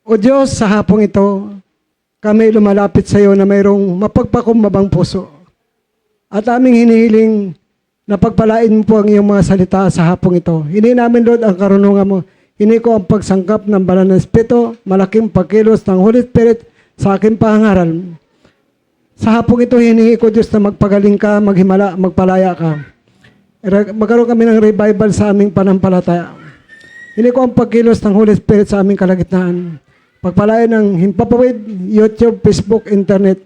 O Diyos, sa hapong ito, kami lumalapit sa iyo na mayroong mapagpakumbabang puso. At aming hinihiling na pagpalain mo po ang iyong mga salita sa hapong ito. Hindi namin, Lord, ang karunungan mo. Hindi ko ang pagsangkap ng banal na Espiritu, malaking pagkilos ng Holy Spirit sa aking pangaral. Sa hapong ito, hinihingi ko, Diyos, na magpagaling ka, maghimala, magpalaya ka. Magkaroon kami ng revival sa aming panampalataya. Hinihingi ko ang pagkilos ng Holy Spirit sa aming kalagitnaan. Pagpalain ng Himpapawid, YouTube, Facebook, Internet.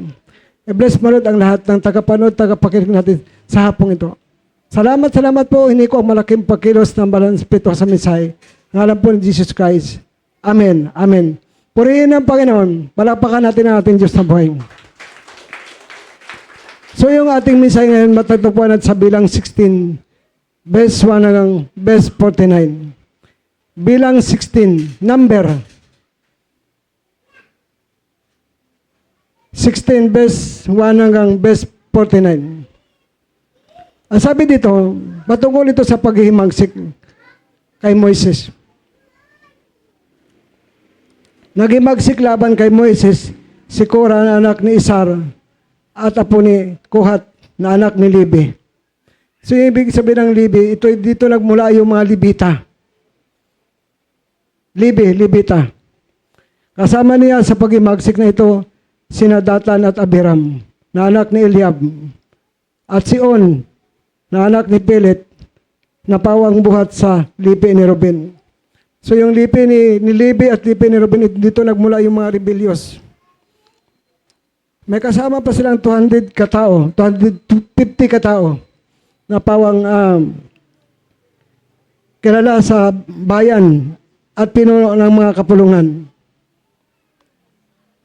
I-bless mo, Lord, ang lahat ng tagapanood, tagapakinig natin sa hapong ito. Salamat po. Hinihingi ko ang malaking pagkilos ng banal na Espiritu sa mensahe. Ngalan po ni Jesus Christ. Amen. Amen. Purihin ang Panginoon. Palakpakan natin ang ating Diyos na buhay. So yung ating mensahe ngayon matatagpuan at sa bilang 16, verse 1 hanggang verse 49. Bilang 16, number 16, verse 1 hanggang verse 49. Ang sabi dito, patungkol ito sa paghihimagsik kay Moises. Naghimagsik laban kay Moises si Korah na anak ni Isar at apo ni Kohat na anak ni Levi. So ibig sabihin ng Levi, dito nagmula yung mga Levita. Levita. Kasama niya sa paghimagsik na ito, sina Datan at Abiram na anak ni Eliab at si On na anak ni Pelet na pawang buhat sa lipi ni Ruben. So yung lipi ni Levi at lipi ni Ruben, dito nagmula yung mga rebellious. May kasama pa silang 200 katao, 250 katao na pawang kilala sa bayan at pinuno ng mga kapulungan.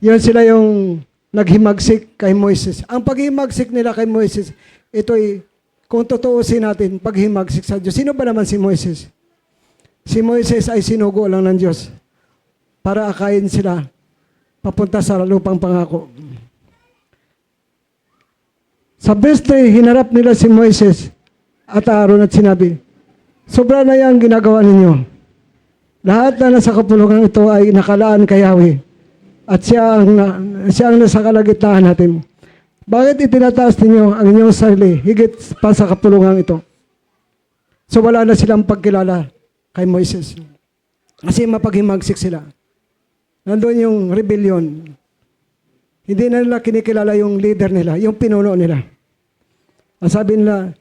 Yan sila yung naghimagsik kay Moises. Ang paghimagsik nila kay Moises, ito'y, kung tutuusin natin, paghimagsik sa Diyos. Sino ba naman si Moises? Si Moises ay sinugo lang ng Diyos para akayin sila papunta sa lupang pangako. Sa verse 3, hinarap nila si Moises at Aaron at sinabi, sobra na yan ginagawa ninyo. Lahat na nasa kapulungan ito ay nakalaan kay Yahweh. At siya ang nasa kalagitnaan natin. Bakit itinataas ninyo ang inyong sarili higit pa sa kapulungan ito? So wala na silang pagkilala kay Moises. Kasi mapaghimagsik sila. Nandun yung rebellion. Hindi na nila kinikilala yung leader nila, yung pinuno nila. Ang sabi nila,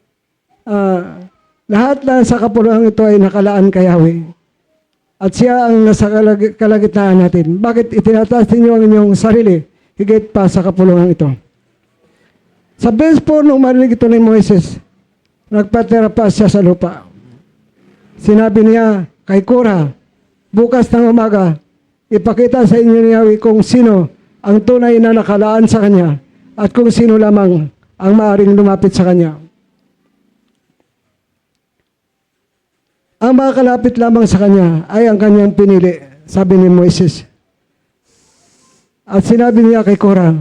lahat na sa kapulungan ito ay nakalaan kay Yahweh. At siya ang nasa kalagitnaan natin. Bakit itinataas ninyo ang inyong sarili higit pa sa kapulungan ito? Sa verse 4, nung marinig ito ni Moises, nagpatira pa siya sa lupa. Sinabi niya kay Korah, bukas ng umaga, ipakita sa inyo ni Yahweh kung sino ang tunay na nakalaan sa kanya at kung sino lamang ang maaaring lumapit sa kanya. Ang makakalapit lamang sa kanya ay ang kanyang pinili, sabi ni Moises. At sinabi niya kay Korah,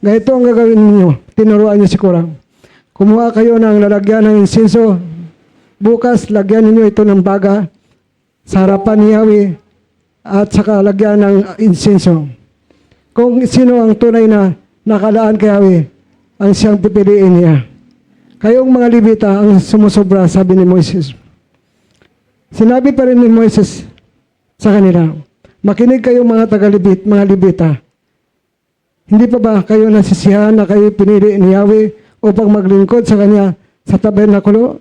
ganito ang gagawin ninyo. Tinuruan niya si Korah. Kumuha kayo ng lalagyan ng insenso. Bukas, lagyan ninyo ito ng baga sa harapan ni Yahweh at saka lagyan ng insenso. Kung sino ang tunay na nakalaan kay Yahweh, ang siyang pipiliin niya. Kayong mga Levita ang sumusobra, sabi ni Moises. Sinabi pa rin ni Moises sa kanila, makinig kayo mga mga Levita. Hindi pa ba kayo nasisiyahan na kayo pinili ni Yahweh upang maglingkod sa Kanya sa tabernakulo?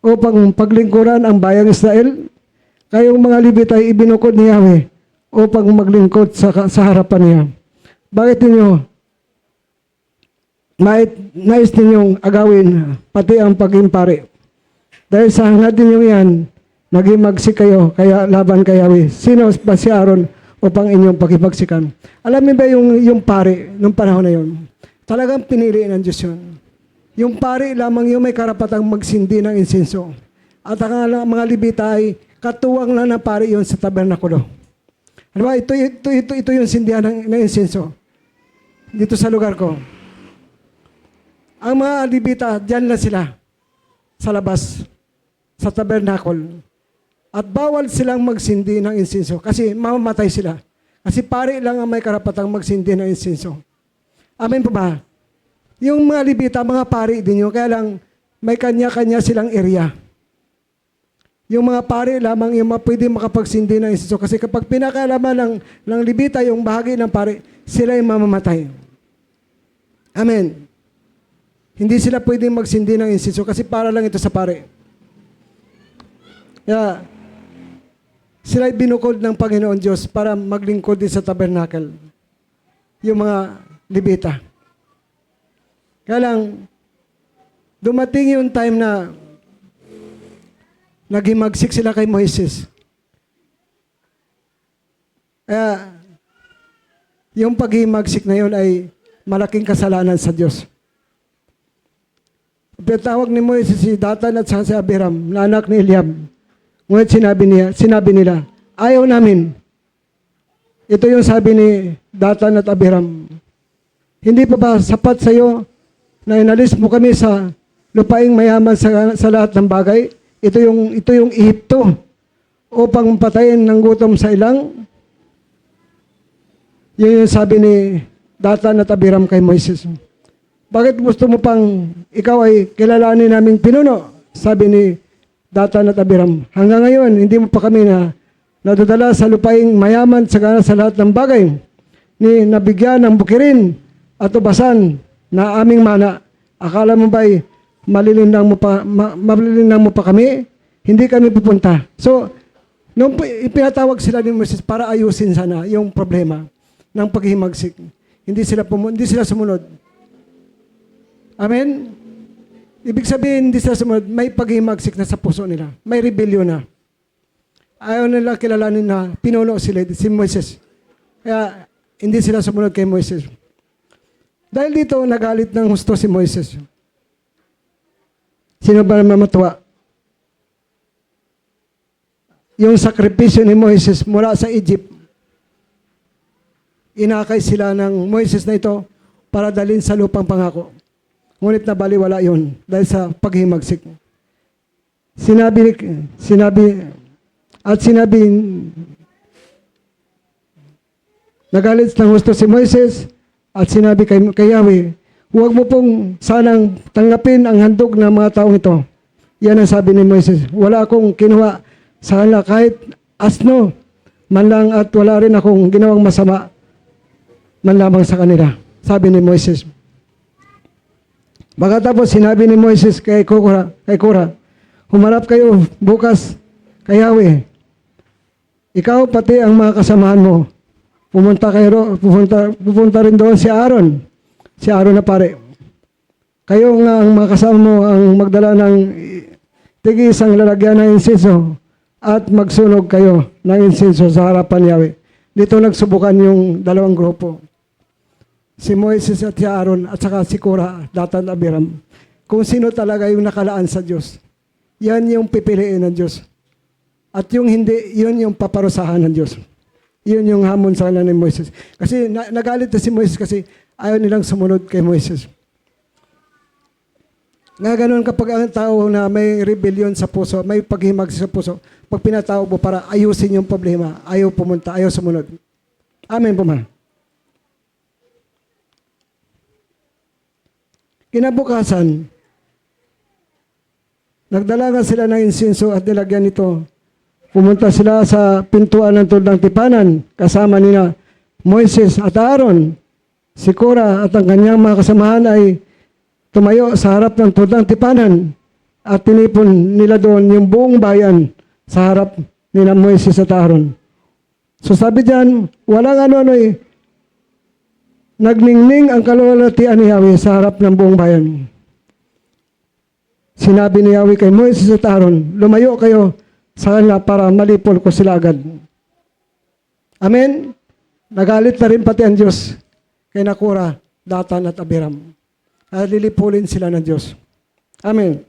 Upang paglingkuran ang bayang Israel? Kayong mga Levita ay ibinukod ni Yahweh upang maglingkod sa harapan niya. Bakit ninyo nais ninyong agawin pati ang pag-impare? Dahil sa hangad ninyong yan, naghimagsik kayo, kaya laban kay Yahweh. Sino ba si Aaron upang inyong paghimaksikan? Alam niyo ba yung pari nung panahon na yun? Talagang pinili ng Diyos yun. Yung pari lamang yung may karapatang magsindi ng insenso. At ang mga Levita ay katuwang lang na pari yun sa tabernakulo. Ano ba? Ito yung sindihan ng insenso. Dito sa lugar ko. Ang mga Levita, dyan lang sila. Sa labas. Sa tabernakulo. At bawal silang magsindi ng insenso kasi mamamatay sila. Kasi pari lang ang may karapatang magsindi ng insenso. Amen po ba? Yung mga Levita, mga pari din yun, kaya lang may kanya-kanya silang area. Yung mga pari lamang yung pwede makapagsindi ng insenso. Kasi kapag pinakalaman ng Levita yung bahagi ng pari, sila yung mamamatay. Amen. Hindi sila pwedeng magsindi ng insenso kasi para lang ito sa pari. Kaya, sila ay binukod ng Panginoon Diyos para maglingkod din sa tabernacle. Yung mga Levita. Kaya lang, dumating yung time na naghimagsik sila kay Moises. Kaya, yung paghimagsik na yun ay malaking kasalanan sa Diyos. Pinatawag ni Moises si Datan at si Abiram, na anak ni Eliab. Ngunit sinabi nila, ayaw namin. Ito yung sabi ni Datan at Abiram. Hindi pa ba sapat sa iyo na inalis mo kami sa lupaing mayaman sa lahat ng bagay? Ito yung Ehipto upang patayin ng gutom sa ilang. Yun yung sabi ni Datan at Abiram kay Moises. Bakit gusto mo pang ikaw ay kilalanin naming pinuno? Sabi ni Datan at Abiram. Hanggang ngayon, hindi mo pa kami nadadala sa lupaing mayaman sa lahat ng bagay. Ni nabigyan ng bukirin at ubasan na aming mana. Akala mo ba'y malilinang mo pa kami? Hindi kami pupunta. So, nung ipinatawag sila ni Moses para ayusin sana yung problema ng paghihimagsik. Hindi sila sumunod. Amen? Ibig sabihin, hindi sila sumunod, may paghihimagsik na sa puso nila. May rebellion na. Ayaw nila kilalanin na pinuno sila, si Moises. Kaya, hindi sila sumunod kay Moises. Dahil dito, nagalit ng husto si Moises. Sino ba naman matuwa? Yung sakripisyo ni Moises mula sa Egypt, inakay sila ng Moises na ito para dalhin sa lupang pangako. Ngunit nabaliwala yun dahil sa paghimagsik. Sinabi, nagalit ng husto si Moises at sinabi kay Yahweh, huwag mo pong sanang tanggapin ang handog ng mga taong ito. Yan ang sabi ni Moises. Wala akong kinuha sa kanila kahit asno man lang at wala rin akong ginawang masama man lamang sa kanila. Sabi ni Moises. Pagkatapos sinabi ni Moises kay Korah, humarap kayo bukas kay Yahweh. Ikaw pati ang mga kasamahan mo. Pupunta rin doon si Aaron. Si Aaron na pare. Kayo nga ang mga kasama mo ang magdala ng tig-isang lalagyan ng insenso at magsunog kayo ng insenso sa harapan ni Yahweh. Dito nagsubukan yung dalawang grupo. Si Moises at si Aaron at saka si Korah, Datan at Abiram. Kung sino talaga yung nakalaan sa Diyos. Yan yung pipiliin ng Diyos. At yung hindi, yun yung paparusahan ng Diyos. Yun yung hamon sa kanila ni Moises. Kasi nagalit na si Moises kasi ayaw nilang sumunod kay Moises. Nga ganun kapag ang tao na may rebellion sa puso, may paghimagsik sa puso, pag pinatawag mo para ayusin yung problema, ayaw pumunta, ayaw sumunod. Amen po ma. Kinabukasan, nagdala sila ng insenso at nilagyan nito. Pumunta sila sa pintuan ng Tuldang Tipanan, kasama nila Moises at Aaron. Si Korah at ang kanyang mga kasamahan ay tumayo sa harap ng Tuldang Tipanan at tinipon nila doon yung buong bayan sa harap nila Moises at Aaron. So sabi diyan, walang ano-ano nagningning ang kalwalhatian ni Yahweh sa harap ng buong bayan. Sinabi ni Yahweh kay Moises at Aaron, lumayo kayo sa kanila para malipol ko sila agad. Amen? Nagalit na rin pati ang Diyos kay Korah, Datan at Abiram. At lilipulin sila ng Diyos. Amen.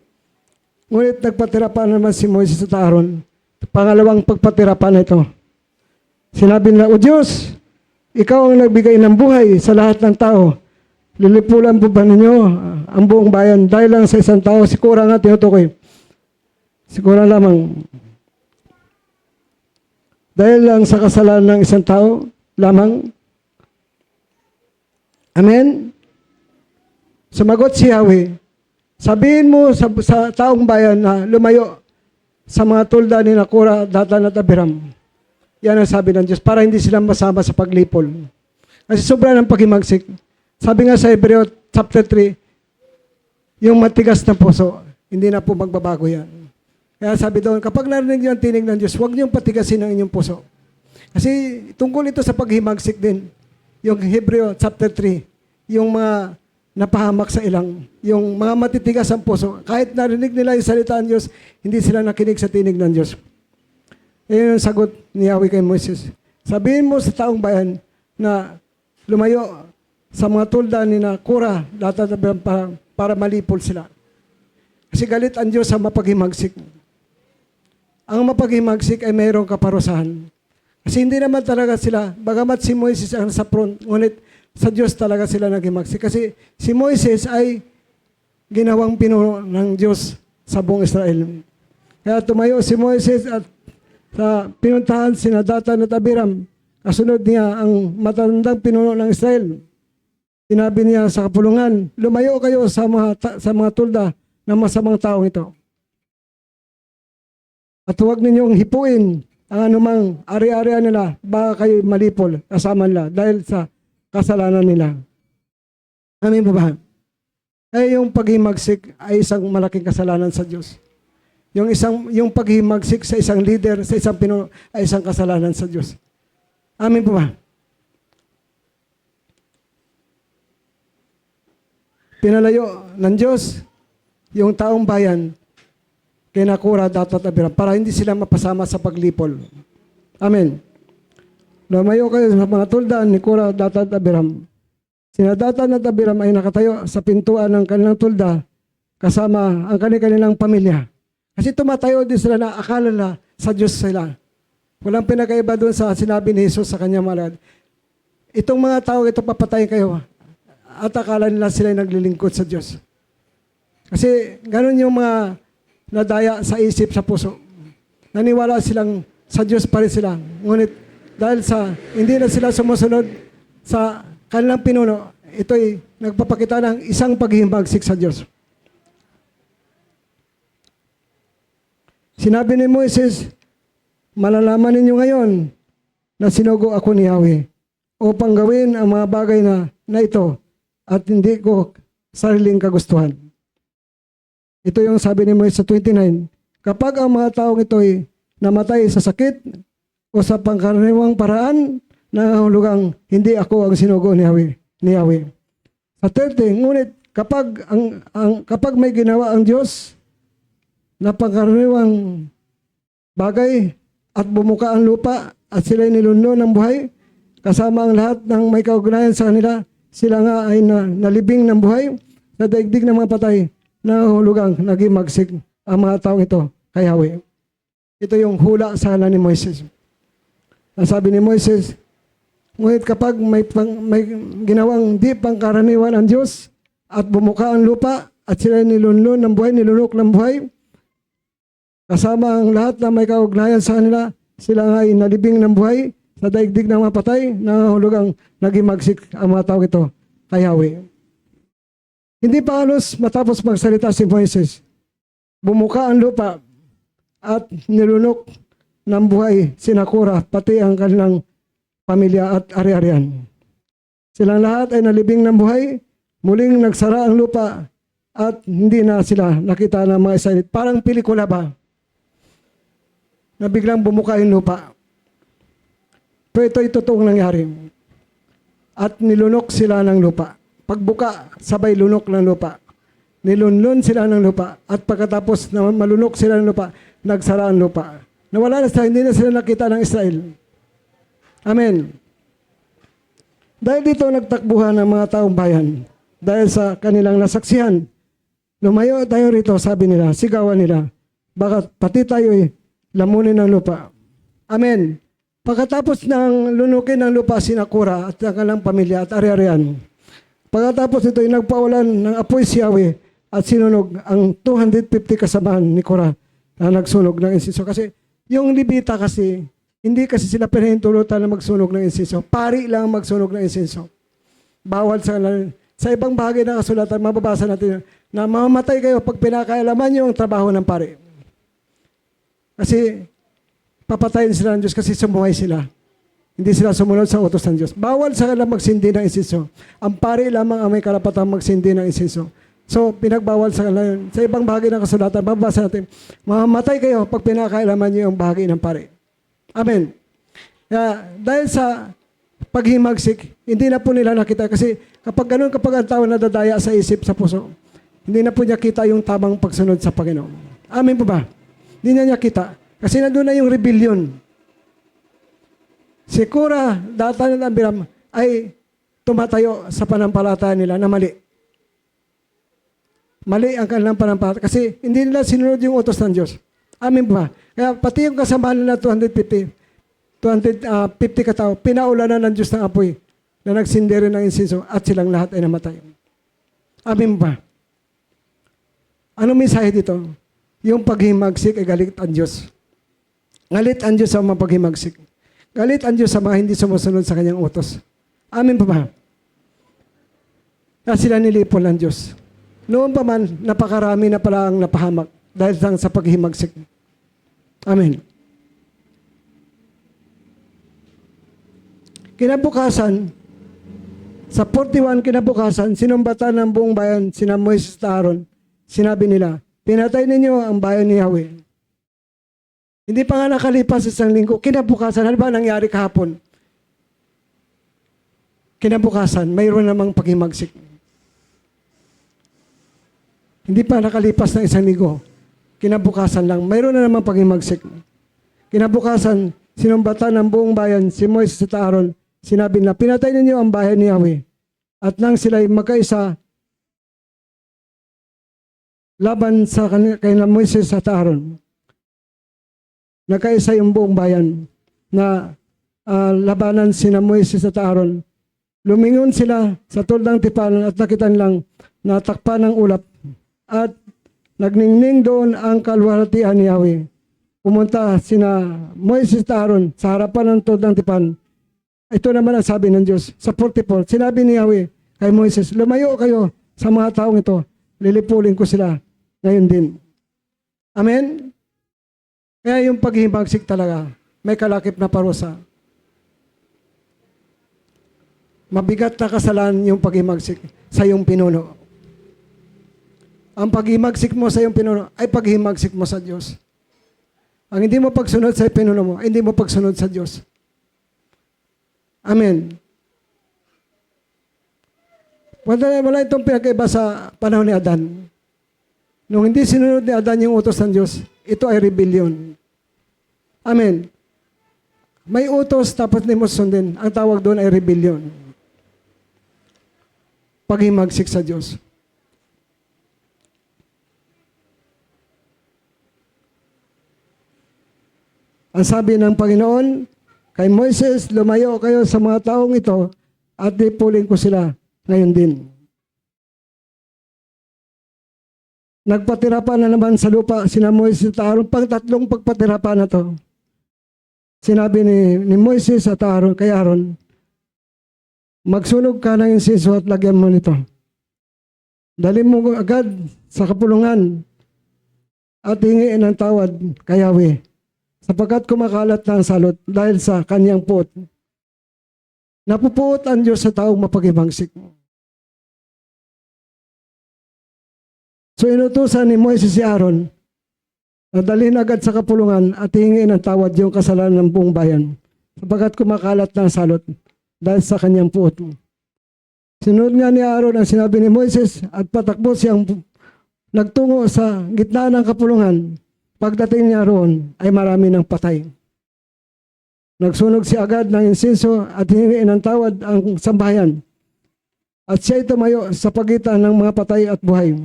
Ngunit nagpatira pa naman si Moises at Aaron. Pangalawang pagpatira pa na ito. Sinabi nila, O Diyos, ikaw ang nagbigay ng buhay sa lahat ng tao. Lilipulan po ba ninyo ang buong bayan dahil lang sa isang tao? Si Korah nga tinutukoy. Si Korah lamang. Dahil lang sa kasalanan ng isang tao, lamang? Amen? Sumagot si Yahweh, sabihin mo sa taong bayan na lumayo sa mga tulda ni Nakura, Datan at Abiram. Yan ang sabi ng Diyos, para hindi sila masama sa paglipol. Kasi sobra ng paghimagsik. Sabi nga sa Hebreo chapter 3, yung matigas na puso, hindi na po magbabago yan. Kaya sabi doon, kapag narinig niyo ang tinig ng Diyos, huwag niyong patigasin ang inyong puso. Kasi tungkol ito sa paghimagsik din. Yung Hebreo chapter 3, yung mga napahamak sa ilang, yung mga matitigas ang puso, kahit narinig nila yung salita ng Diyos, hindi sila nakinig sa tinig ng Diyos. Yan yung sagot ni Yahweh kay Moses. Sabihin mo sa taong bayan na lumayo sa mga tulda ni Nakura, para malipol sila. Kasi galit ang Diyos sa mapaghimagsik. Ang mapaghimagsik ay mayroong kaparusahan. Kasi hindi naman talaga sila, bagamat si Moises ang sa front, ngunit sa Diyos talaga sila naghimagsik. Kasi si Moises ay ginawang pinuno ng Diyos sa buong Israel. Kaya tumayo si Moises at sa pinuntahan sina Datan at Abiram. Kasunod niya ang matandang pinuno ng Israel. Sinabi niya sa kapulungan, lumayo kayo sa mga tulda ng masamang taong ito. At huwag ninyong hipuin ang anumang ari-arian nila, baka kayo malipol kasama nila dahil sa kasalanan nila. Amin po ba? Eh, yung paghimagsik ay isang malaking kasalanan sa Diyos. Yung paghimagsik sa isang leader, sa isang pinuno, ay isang kasalanan sa Diyos. Amin po ba? Pinalayo ng Diyos yung taong bayan kay Nakura, Datan at Abiram para hindi sila mapasama sa paglipol. Amen. Lumayo kayo sa mga tulda ni Kora, Datan at Abiram. Sina Datan at Abiram ay nakatayo sa pintuan ng kanilang tulda kasama ang kanilang pamilya. Kasi tumatayo din sila na akala na sa Diyos sila. Walang pinakaiba doon sa sinabi ni Jesus sa kanyang malad. Itong mga tao ito papatayin kayo at akala nila sila naglilingkod sa Diyos. Kasi ganun yung mga nadaya sa isip, sa puso. Naniwala silang sa Diyos pa rin sila. Ngunit dahil sa hindi na sila sumusunod sa kanilang pinuno, ito'y nagpapakita ng isang paghihimagsik sa Diyos. Sinabi ni Moises, malalaman ninyo ngayon na sinugo ako ni Yahweh upang gawin ang mga bagay na ito at hindi ko sariling kagustuhan. Ito yung sabi ni Moises sa 29, kapag ang mga taong ito'y namatay sa sakit o sa pangkaraniwang paraan, nangangahulugang hindi ako ang sinugo ni Yahweh. Sa 30, ngunit kapag may ginawa ang Diyos na pangkaraniwang bagay at bumuka ang lupa at sila'y nilunlo ng buhay, kasama ang lahat ng may kaugnayan sa kanila, sila nga ay nalibing ng buhay sa daigdig ng mga patay, nangangahulugang naghimagsik ang mga taong ito kay Yahweh. Ito yung hula sa kanan ni Moises. Ang sabi ni Moises, ngunit kapag may ginawang di pangkaraniwan ang Diyos at bumuka ang lupa at sila nilunlon ng buhay, nilunok ng buhay, kasama ang lahat na may kaugnayan sa kanila, sila nga ay nalibing ng buhay sa daigdig ng mga patay, nangangahulugang naghimagsik ang mga tao ito kay Yahweh. Hindi pa halos matapos magsalita si Moises, bumuka ang lupa at nilunok ng buhay si Nakura, pati ang kanilang pamilya at ari-arian. Silang lahat ay nalibing ng buhay, muling nagsara ang lupa at hindi na sila nakita ng mga Israelit. Parang pelikula ba? Na biglang bumuka yung lupa. Pero ito'y totoong nangyari. At nilunok sila ng lupa. Pagbuka, sabay lunok ng lupa. Nilunlon sila ng lupa. At pagkatapos na malunok sila ng lupa, nagsara ang lupa. Nawala na sila, hindi na sila nakita ng Israel. Amen. Dahil dito nagtakbuhan ng mga taong bayan. Dahil sa kanilang nasaksihan. Lumayo tayo rito, sabi nila, sigawan nila. Baka pati tayo'y lamunin ng lupa. Amen. Pagkatapos ng lunukin ng lupa si Nakura at ang kanilang pamilya at ari-arian, pagkatapos ito ay nagpaulan ng apoy si Yahweh at sinunog ang 250 kasamahan ni Kora na nagsunog ng insinso. Kasi yung Libita kasi, Hindi kasi sila pinahintulutan na magsunog ng insenso. Pari lang ang magsunog ng insenso. Bawal sa kanila. Sa ibang bahagi ng kasulatan, mababasa natin na mamamatay kayo pag pinakailaman niyo ang trabaho ng pari. Kasi papatayin sila ng Diyos kasi sumuhay sila. Hindi sila sumunod sa utos ng Diyos. Bawal sa kanila magsindi ng insenso. Ang pari lamang ang may karapatang magsindi ng insenso. So, pinagbawal sa kanila yun. Sa ibang bahagi ng kasulatan, mababasa natin, mamamatay kayo pag pinakailaman niyo ang bahagi ng pari. Amen. Kaya, dahil sa paghimagsik, hindi na po nila nakita. Kasi kapag ganun, kapag ang tao nadadaya sa isip, sa puso, hindi na po niya kita yung tamang pagsunod sa Panginoon. Amen po ba? Hindi niya kita. Kasi nandun na yung rebellion. Si Korah, Datan at Abiram ay tumatayo sa panampalataya nila na mali. Mali ang kanilang panampalataya kasi hindi nila sinunod yung utos ng Diyos. Amen ba? Kaya pati yung kasamahan nila 250 katao, pinaulanan ng Diyos ng apoy na nagsindi rin ng insenso at silang lahat ay namatay. Amen ba? Anong mensahe dito? Yung paghimagsik ay galit ang Diyos. Galit ang Diyos sa mga paghimagsik. Galit ang Diyos sa mga hindi sumusunod sa kanyang utos. Amen pa ba? Kaya sila nilipol ng Diyos. Noon pa man, napakarami na pala ang napahamak dahil lang sa paghimagsik. Amen. Kinabukasan, sa 41 kinabukasan, sinumbatan ng buong bayan, sina Moises at Aaron, sinabi nila, pinatay ninyo ang bayan ni Yahweh. Hindi pa nga nakalipas isang linggo. Kinabukasan, ano ba nangyari kahapon? Kinabukasan, mayroon namang paghimagsik. Hindi pa nakalipas ng isang linggo. Kinabukasan lang, mayroon na namang paghimagsik. Kinabukasan, sinumbatan ng buong bayan, si Moises at Aaron, sinabi na, pinatay ninyo ang bayan ni Yahweh. At nang sila'y magkaisa, laban sa kanila Moises at Aaron, nagkaisa yung buong bayan na labanan sina Moises at Aaron. Lumingon sila sa tuldang tipanan at nakita nilang natakpan ng ulap at nagningning doon ang kalwalhatian ni Yahweh. Pumunta sina Moises at Aaron sa harapan ng tuldang tipan. Ito naman ang sabi ng Diyos. Sa 44, sinabi ni Yahweh kay Moises, lumayo kayo sa mga taong ito. Lilipulin ko sila ngayon din. Amen? Kaya yung paghimagsik talaga, may kalakip na parusa. Mabigat na kasalanan yung paghimagsik sa iyong pinuno. Ang paghimagsik mo sa iyong pinuno ay paghimagsik mo sa Diyos. Ang hindi mo pagsunod sa pinuno mo, hindi mo pagsunod sa Diyos. Amen. Wala itong pinagkaiba sa panahon ni Adan. Nung hindi sinunod ni Adan yung utos ng Diyos, ito ay rebellion. Amen. May utos tapos hindi mo sundin. Ang tawag doon ay rebellion. Paghimagsik sa Diyos. Ang sabi ng Panginoon, kay Moises, lumayo kayo sa mga taong ito at lipulin ko sila ngayon din. Nagpatira pa na naman sa lupa sina Moises at Aaron. Tatlong pagpatira pa na to. Sinabi ni Moises at Aaron, kay Aaron, magsunog ka ng insenso at lagyan mo nito. Dalhin mo agad sa kapulungan at hingiin ng tawad kay Yahweh, sapagkat kumakalat na ang salot dahil sa kanyang puot. Napupuot ang Diyos sa taong mapaghimagsik. So inutusan ni Moises si Aaron na dalhin agad sa kapulungan at hingin ng tawad yung kasalanan ng buong bayan, sapagkat kumakalat na ang salot dahil sa kanyang puot. Sinunod nga ni Aaron ang sinabi ni Moises at patakbo siyang nagtungo sa gitna ng kapulungan. Pagdating niya roon ay marami ng patay. Nagsunog siya agad ng insenso at hingin ng tawad ang sambahayan. At siya tumayo sa pagitan ng mga patay at buhay.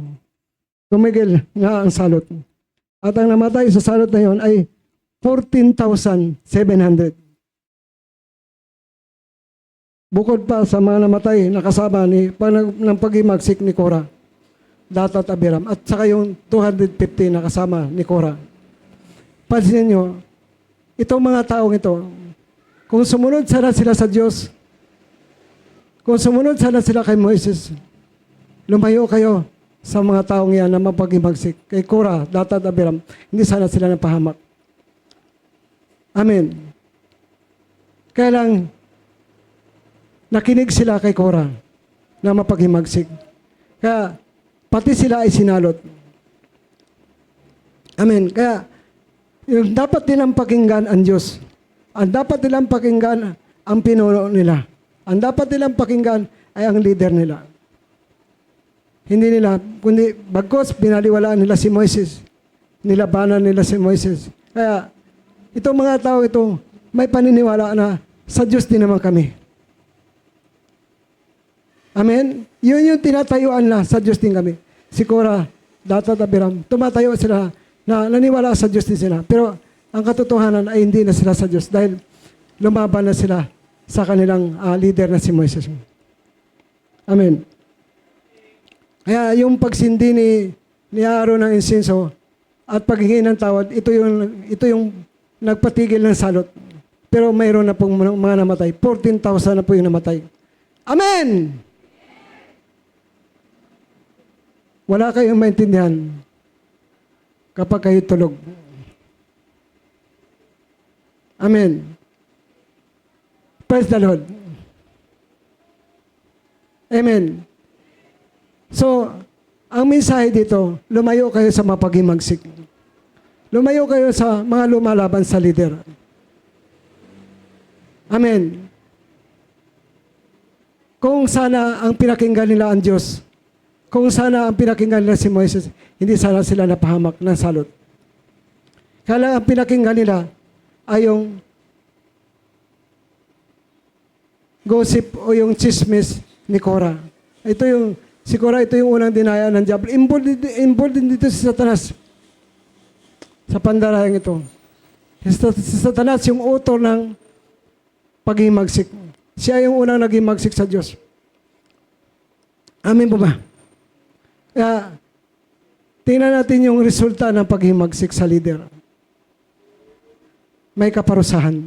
Tumigil nga ang salot. At ang namatay sa salot na yon ay 14,700. Bukod pa sa mga namatay na kasama ng paghimagsik ni Korah, Datan at Abiram, at saka yung 250 na kasama ni Korah. Pansin nyo, itong mga taong ito, kung sumunod sana sila sa Diyos, kung sumunod sana sila kay Moises, lumayo kayo sa mga taong yan na mapaghimagsik. Kay Korah, Datad, Abiram, hindi sana sila napahamak. Amen. Kaya lang, nakinig sila kay Korah na mapaghimagsik. Kaya, pati sila ay sinalot. Amen. Kaya, yung dapat nilang pakinggan ang Diyos. Ang dapat nilang pakinggan ang pinuno nila. Ang dapat nilang pakinggan ay ang leader nila. Hindi nila, kundi bagkos binaliwalaan nila si Moises. Nilabanan nila si Moises. Kaya, itong mga tao ito, may paniniwala na sa Diyos din naman kami. Amen? Yun yung tinatayuan na sa Diyos din kami. Si Korah, Datad, Abiram, tumatayo sila na naniwala sa Diyos din sila. Pero ang katotohanan ay hindi na sila sa Diyos dahil lumaban na sila sa kanilang leader na si Moises. Amen. Kaya yung pagsindi ni Aaron ng insenso at paghingi ng tawad, ito yung nagpatigil ng salot. Pero mayroon na pong mga namatay. 14,000 na po yung namatay. Amen! Wala kayong maintindihan kapag kayo tulog. Amen. Praise the Lord. Amen. So, ang mensahe dito, lumayo kayo sa mapaghimagsik. Lumayo kayo sa mga lumalaban sa leader. Amen. Kung sana ang pinakinggan nila ang Diyos, kung sana ang pinakinggan nila si Moises, hindi sana sila napahamak ng salot. Kaya ang pinakinggan nila ay yung gossip o yung chismis ni Korah. Si Korah, ito yung unang dinaya ng Diablo. Involved din dito si Satanas sa pandarayang ito. Si Satanas yung author ng paghimagsik. Siya yung unang naghimagsik sa Diyos. Amin po ba? Kaya, tingnan natin yung resulta ng paghimagsik sa leader. May kaparusahan.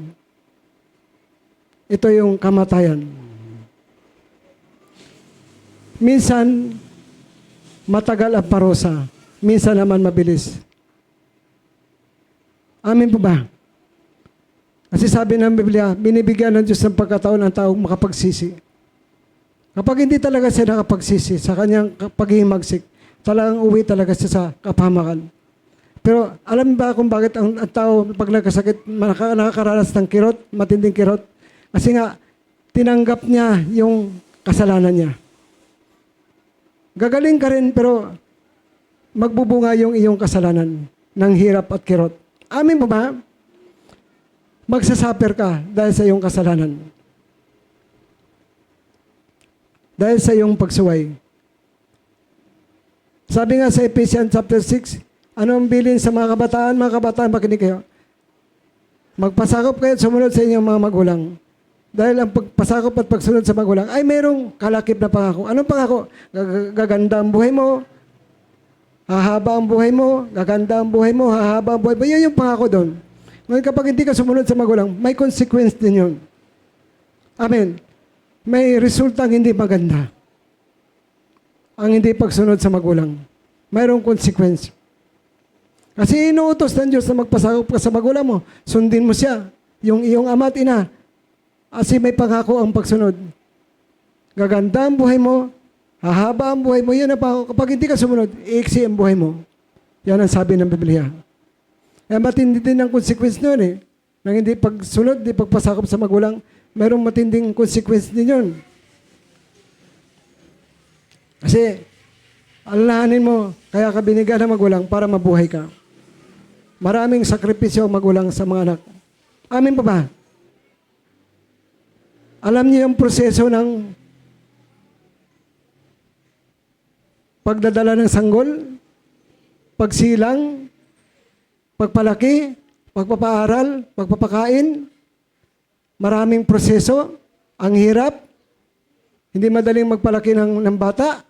Ito yung kamatayan. Minsan, matagal ang parusa. Minsan naman mabilis. Amin po ba? Kasi sabi ng Biblia, binibigyan ng Diyos ng pagkataon ang taong makapagsisi. Kapag hindi talaga siya nakapagsisi sa kanyang paghihimagsik, talagang uwi talaga siya sa kapahamakan. Pero alam ba kung bakit ang tao pag nagkasakit, nakakaranas ng kirot, matinding kirot? Kasi nga, tinanggap niya yung kasalanan niya. Gagaling ka rin, pero magbubunga yung iyong kasalanan ng hirap at kirot. Amin mo ba? Magsasuffer ka dahil sa iyong kasalanan. Dahil sa iyong pagsuway. Sabi nga sa Ephesians chapter 6, anong bilin sa mga kabataan? Mga kabataan, makinig kayo. Magpasakop kayo at sumunod sa inyong mga magulang. Dahil ang pagpasakop at pagsunod sa magulang ay mayroong kalakip na pangako. Anong pangako? Gaganda ang buhay mo, hahaba ang buhay mo, gaganda ang buhay mo, hahaba ang buhay mo. Yan yung pangako doon. Ngayon kapag hindi ka sumunod sa magulang, may consequence din yun. Amen. May resultang hindi maganda. Ang hindi pagsunod sa magulang. Mayroong consequence. Kasi inuutos ng Diyos na magpasakop ka sa magulang mo. Sundin mo siya. Yung iyong ama at ina. Kasi may pangako ang pagsunod. Gaganda ang buhay mo, hahaba ang buhay mo, yan ang pangako. Kapag hindi ka sumunod, iiksi ang buhay mo. Yan ang sabi ng Biblia. Kaya matindi din ang consequence nun eh. Nang hindi pagsunod, hindi pagpasakop sa magulang, mayroong matinding consequence din yun. Kasi, alalahanin mo, kaya ka binigyan ng magulang para mabuhay ka. Maraming sakripisyo ang magulang sa mga anak. Amin pa ba? Alam niyo yung proseso ng pagdadala ng sanggol, pagsilang, pagpalaki, pagpapaaral, pagpapakain. Maraming proseso, ang hirap. Hindi madaling magpalaki ng bata.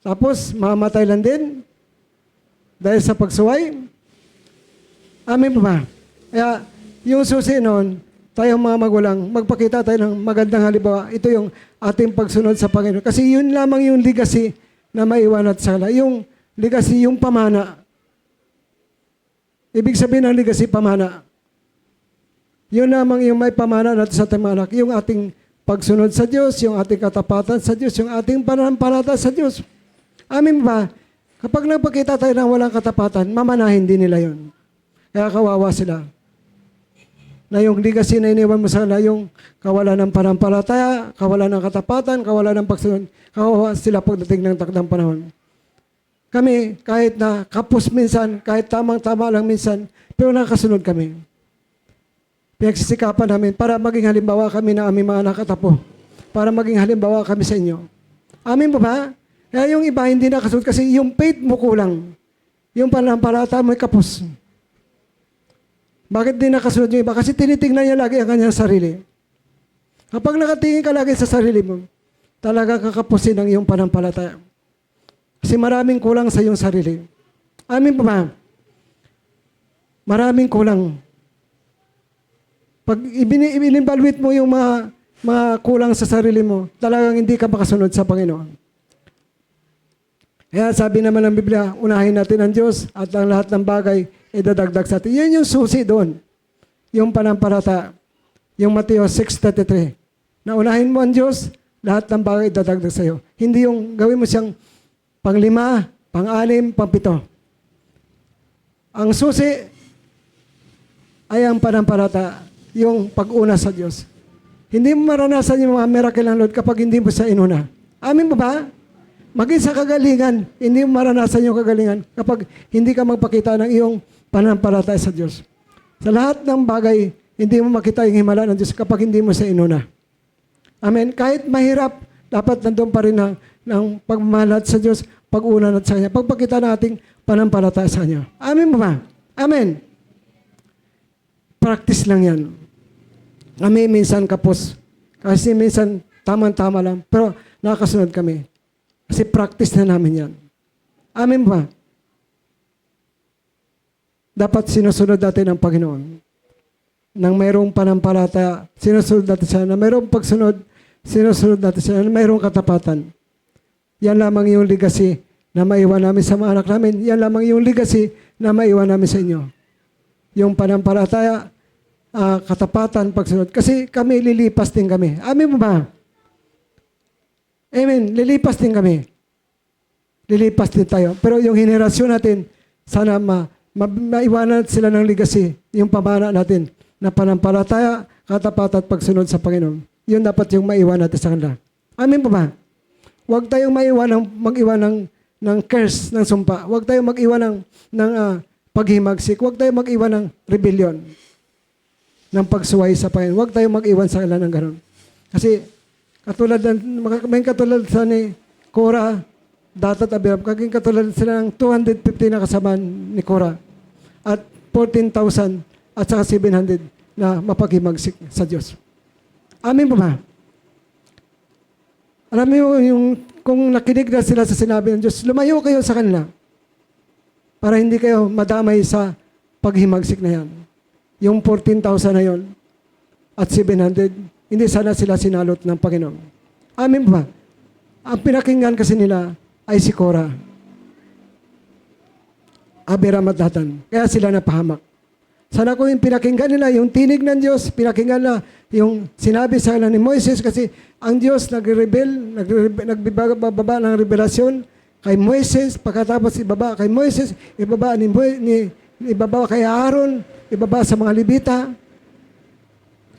Tapos, mamatay lang din dahil sa pagsuway. Amin pa ba? Kaya, Yung susi noon, tayong mga magulang, magpakita tayo ng magandang halimbawa. Ito yung ating pagsunod sa Panginoon. Kasi yun lamang yung legacy na maiwan natin sa kanila. Yung legacy, yung pamana. Ibig sabihin ng legacy, pamana. Yun lamang yung may pamana natin sa ating mga anak. Yung ating pagsunod sa Diyos, yung ating katapatan sa Diyos, yung ating pananampalataya sa Diyos. Amin ba? Kapag nagpakita tayo ng walang katapatan, mamanahin din nila yun. Kaya kawawa sila. Na yung legacy na iniwan mo sa kanila, yung kawalan ng pananampalataya, kawalan ng katapatan, kawalan ng pagsunod, kawawa sila pagdating ng takdang panahon. Kami, kahit na kapos minsan, kahit tamang-tama lang minsan, pero nakasunod kami. Pinagsisikapan namin para maging halimbawa kami na aming mga nakatapo. Para maging halimbawa kami sa inyo. Amin po ba? Kaya yung iba hindi nakasunod kasi yung faith mo kulang. Yung pananampalataya mo ay kapos. Bakit di nakasunod yung iba? Kasi tinitingnan niya lagi ang kanyang sarili. Kapag nakatingin ka lagi sa sarili mo, talaga kakapusin ang iyong pananampalataya. Kasi maraming kulang sa iyong sarili. Amin po ba? Maraming kulang. Pag in-evaluate mo yung mga kulang sa sarili mo, talagang hindi ka makasunod sa Panginoon. Kaya sabi naman ng Biblia, unahin natin ang Diyos at ang lahat ng bagay idadagdag sa atin. Yan yung susi doon. Yung panampalataya. Yung Mateo 6:33. Na unahin mo ang Diyos, lahat ng bagay idadagdag sa iyo. Hindi yung gawin mo siyang pang-5, pang-6, pang-7. Ang susi ay ang panampalataya. Yung pag-una sa Diyos. Hindi mo maranasan yung mga miracle ng Lord kapag hindi mo siya inuna. Amin mo ba? Maging sa kagalingan, hindi mo maranasan yung kagalingan kapag hindi ka magpakita ng iyong pananampalataya sa Diyos. Sa lahat ng bagay, hindi mo makita yung himala ng Diyos kapag hindi mo siya inuna. Amen? Kahit mahirap, dapat nandun pa rin ng pagmamahal sa Diyos, pag-una natin sa Kanya, pagpakita ng ating pananampalataya sa Kanya. Amen mo ba? Amen. Practice lang yan. Kami minsan kapos. Kasi minsan tamang-tama lang. Pero nakakasunod kami. Kasi practice na namin yan. Amen ba? Dapat sinusunod natin ang Panginoon. Nang mayroong panampalataya, sinusunod natin siya. Nang mayroong pagsunod, sinusunod natin siya. Nang mayroong katapatan. Yan lamang yung legacy na maiwan namin sa mga anak namin. Yan lamang yung legacy na maiwan namin sa inyo. Yung panampalataya, katapatan, pagsunod. Kasi kami, lilipas din kami. Amin mo ba? Amen. Lilipas din kami. Lilipas din tayo. Pero yung henerasyon natin, sana maiwanan sila ng legacy, yung pamana natin, na panampalataya, katapatan at pagsunod sa Panginoon. Yun dapat yung maiwan natin sa kanila. Amin po ba? Huwag tayong mag-iwan ng curse, ng sumpa. Huwag tayong mag-iwan ng paghimagsik. Huwag tayong mag-iwan ng rebellion, ng pagsuway sa Panginoon. Huwag tayong mag-iwan sa kanila ng gano'n. Kasi may katulad sa ni Korah, Datat, Abiram, kaging katulad sila ng 250 na kasama ni Korah at 14,000 at saka 700 na mapaghimagsik sa Diyos. Amin po ba? Alam mo yung kung nakinig na sila sa sinabi ng Diyos, lumayo kayo sa kanila para hindi kayo madamay sa paghimagsik na yan. Yung 14,000 na yon at 700, hindi sana sila sinalot ng Panginoon. Amin ba? Ang pinakinggan kasi nila ay si Korah, Abiram at Datan. Kaya sila napahamak. Sana kung yung pinakinggan nila, yung tinig ng Diyos, pinakinggan na yung sinabi sa kanila ni Moises kasi ang Diyos nagbibaba ng revelasyon kay Moises, pagkatapos ibaba kay Moises, ibaba kay Aaron, ibaba sa mga Levita.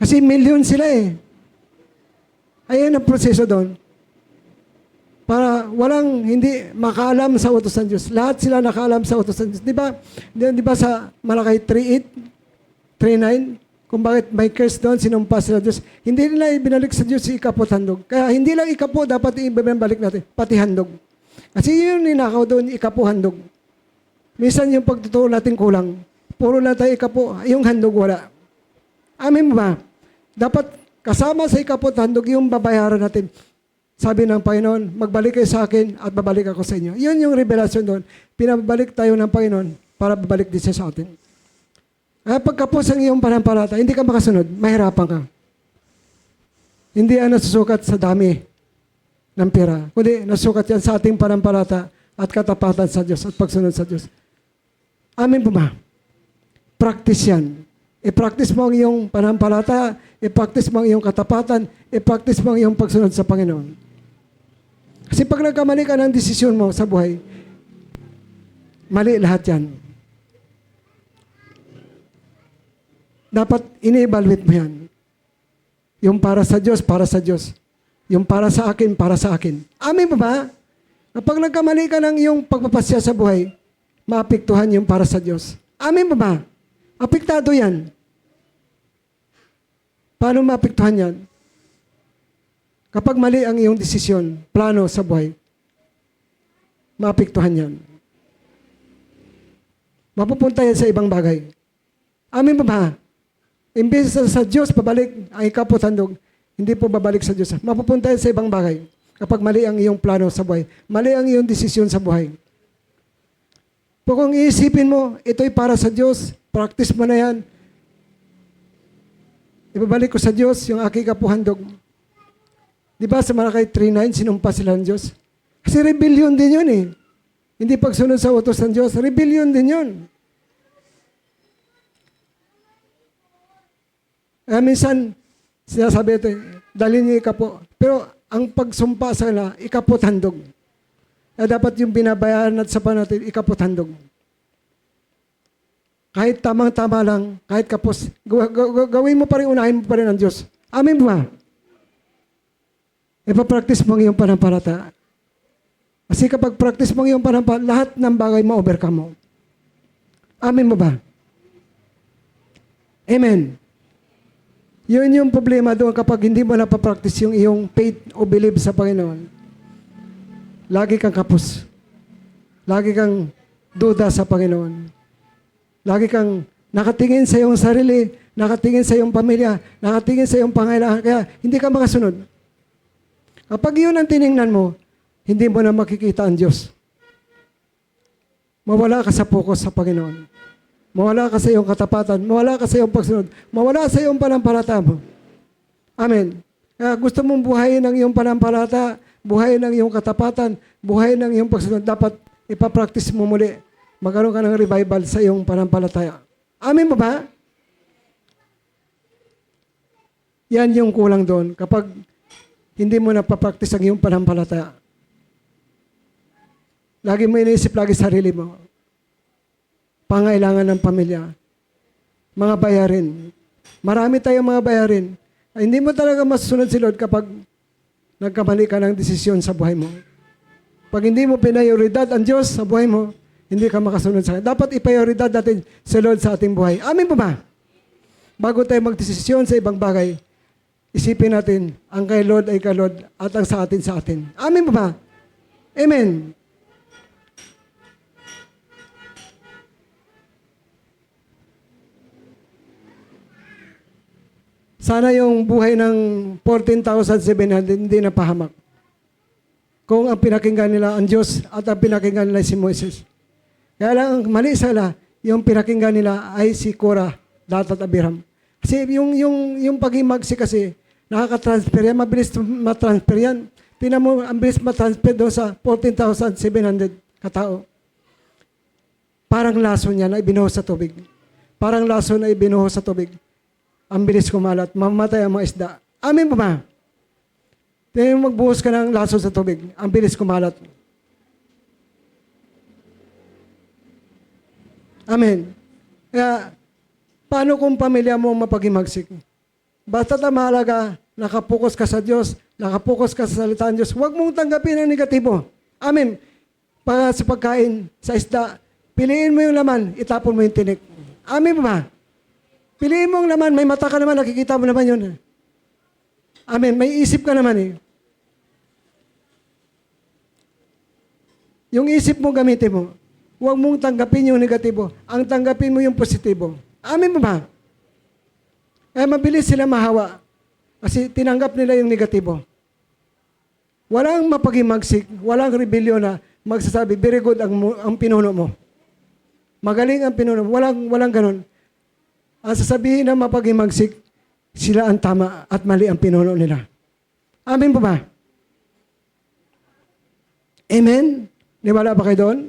Kasi milyon sila eh. Ayan ang proseso doon. Para walang hindi makaalam sa utos ng Diyos. Lahat sila nakaalam sa utos ng Diyos. Di ba sa Malakay 3:8, 3:9, kung bakit may curse doon, sinumpa sila Diyos. Hindi nila ibinalik sa Diyos si ikapo at handog. Kaya hindi lang ikapo, dapat ibabalik natin, pati handog. Kasi yun ninakaw doon, ikapo, handog. Minsan yung pagtuturo natin kulang. Puro lang tayo ikapo, yung handog wala. Amin ba? Dapat kasama sa ikapo at handog yung babayaran natin. Sabi ng Panginoon, magbalik kayo sa akin at babalik ako sa inyo. Yun yung revelasyon doon. Pinabalik tayo ng Panginoon para babalik din siya sa atin. Kaya pagkapos ang iyong panampalataya, hindi ka makasunod, mahirapan ka. Hindi yan nasusukat sa dami ng pera, kundi nasusukat yan sa ating panampalataya at katapatan sa Diyos at pagsunod sa Diyos. Amin po ba? Practice yan. I-practice mo ang iyong panampalataya, i-practice mo ang iyong katapatan, i-practice mo ang iyong pagsunod sa Panginoon. Kasi pag nagkamali ka ng desisyon mo sa buhay, mali lahat yan. Dapat ini-evaluate mo yan. Yung para sa Diyos, para sa Diyos. Yung para sa akin, para sa akin. Amin ba ba? Kapag nagkamali ka ng iyong pagpapasya sa buhay, maapektuhan yung para sa Diyos. Amin ba ba? Apektado yan. Paano maapektuhan yan? Kapag mali ang iyong desisyon, plano sa buhay, maapektuhan yan. Mapupunta yan sa ibang bagay. Amin ba ba? Imbes sa Diyos, pabalik ang ikaputhandog, hindi po babalik sa Diyos. Mapupunta yan sa ibang bagay kapag mali ang iyong plano sa buhay. Mali ang iyong desisyon sa buhay. Kung iisipin mo, ito'y para sa Diyos, practice mo na yan. Ibabalik ko sa Diyos yung aking kapuhandog. Di ba sa Malakay 3:9, sinumpa sila ng Diyos? Kasi rebellion din yun eh. Hindi pagsunod sa utos ng Diyos, rebellion din yun. Minsan, sinasabi ito, dalhin niyo ikapo. Pero ang pagsumpa sa kanila, ikaputhandog. Dapat yung binabayaran at sa natin, ikaputhandog. Kahit tamang-tama lang, kahit kapos, gawin mo pa rin, unahin mo pa rin ang Diyos. Amin ba? Ipapractice mo ang iyong panampalataya. Kasi kapag practice mo ang iyong panampalataya, lahat ng bagay ma-overcome mo. Amin mo ba? Amen. Yun yung problema doon kapag hindi mo napapractice yung iyong faith o believe sa Panginoon. Lagi kang kapos. Lagi kang duda sa Panginoon. Lagi kang nakatingin sa iyong sarili, nakatingin sa iyong pamilya, nakatingin sa iyong pangailangan, kaya hindi ka makasunod. Kapag yun ang tiningnan mo, hindi mo na makikita ang Diyos. Mawala ka sa focus sa Panginoon. Mawala ka sa iyong katapatan, mawala ka sa iyong pagsunod, mawala sa iyong panampalataya mo. Amen. Kaya gusto mong buhayin ang iyong panampalataya, buhayin ang iyong katapatan, buhayin ang iyong pagsunod, dapat ipapractice mo muli. Magkaroon ka ng revival sa iyong panampalataya. Amen mo ba? Yan yung kulang doon kapag hindi mo napapractice ang iyong panampalataya. Lagi mo iniisip lagi sarili mo. Pangailangan ng pamilya. Mga bayarin. Marami tayong mga bayarin. Ay, hindi mo talaga masusunod si Lord kapag nagkamali ka ng desisyon sa buhay mo. Pag hindi mo pinayoridad ang Diyos sa buhay mo, hindi ka makasunod sa Kanya. Dapat ipayoridad natin si Lord sa ating buhay. Amin po ba? Bago tayo magdesisyon sa ibang bagay, isipin natin, ang kay Lord ay kay Lord at ang sa atin sa atin. Amin po ba? Amen. Sana yung buhay ng 14,700 hindi napahamak. Kung ang pinakinggan nila ang Diyos at ang pinakinggan nila si Moises. Kaya lang ang mali sila, yung pinakinggan nila ay si Korah, Datat at Abiram. Kasi yung pag-imagsi kasi, nakaka-transfer yan, mabilis matransfer yan. Tingnan mo, ang bilis matransfer doon sa 14,700 katao. Parang laso niya na ibinuhos sa tubig. Parang laso na ibinuhos sa tubig. Ang bilis kumalat, mamatay ang mga isda. Amin pa ba? Tingnan mo, magbuhos ka ng laso sa tubig, ang bilis kumalat. Amen. Kaya, paano kung pamilya mo mapag-imagsik? Basta mahalaga, nakapokus ka sa Diyos, nakapokus ka sa salita ng Diyos, huwag mong tanggapin ang negatibo. Amen. Para sa pagkain, sa isda, piliin mo yung laman, itapon mo yung tinik. Amen ba? Piliin mo yung laman, may mata ka naman, nakikita mo naman yun. Amen. May isip ka naman eh. Yung isip mo gamitin mo. Huwag mong tanggapin yung negatibo. Ang tanggapin mo yung positibo. Amin mo ba? Eh, mabilis sila mahawa. Kasi tinanggap nila yung negatibo. Walang mapag-imagsik, walang rebellion na magsasabi, very good ang pinuno mo. Magaling ang pinuno mo. Walang ganun. Ang sasabihin ng mapagimagsik, sila ang tama at mali ang pinuno nila. Amen po ba? Amen? Niwala ba kayo doon?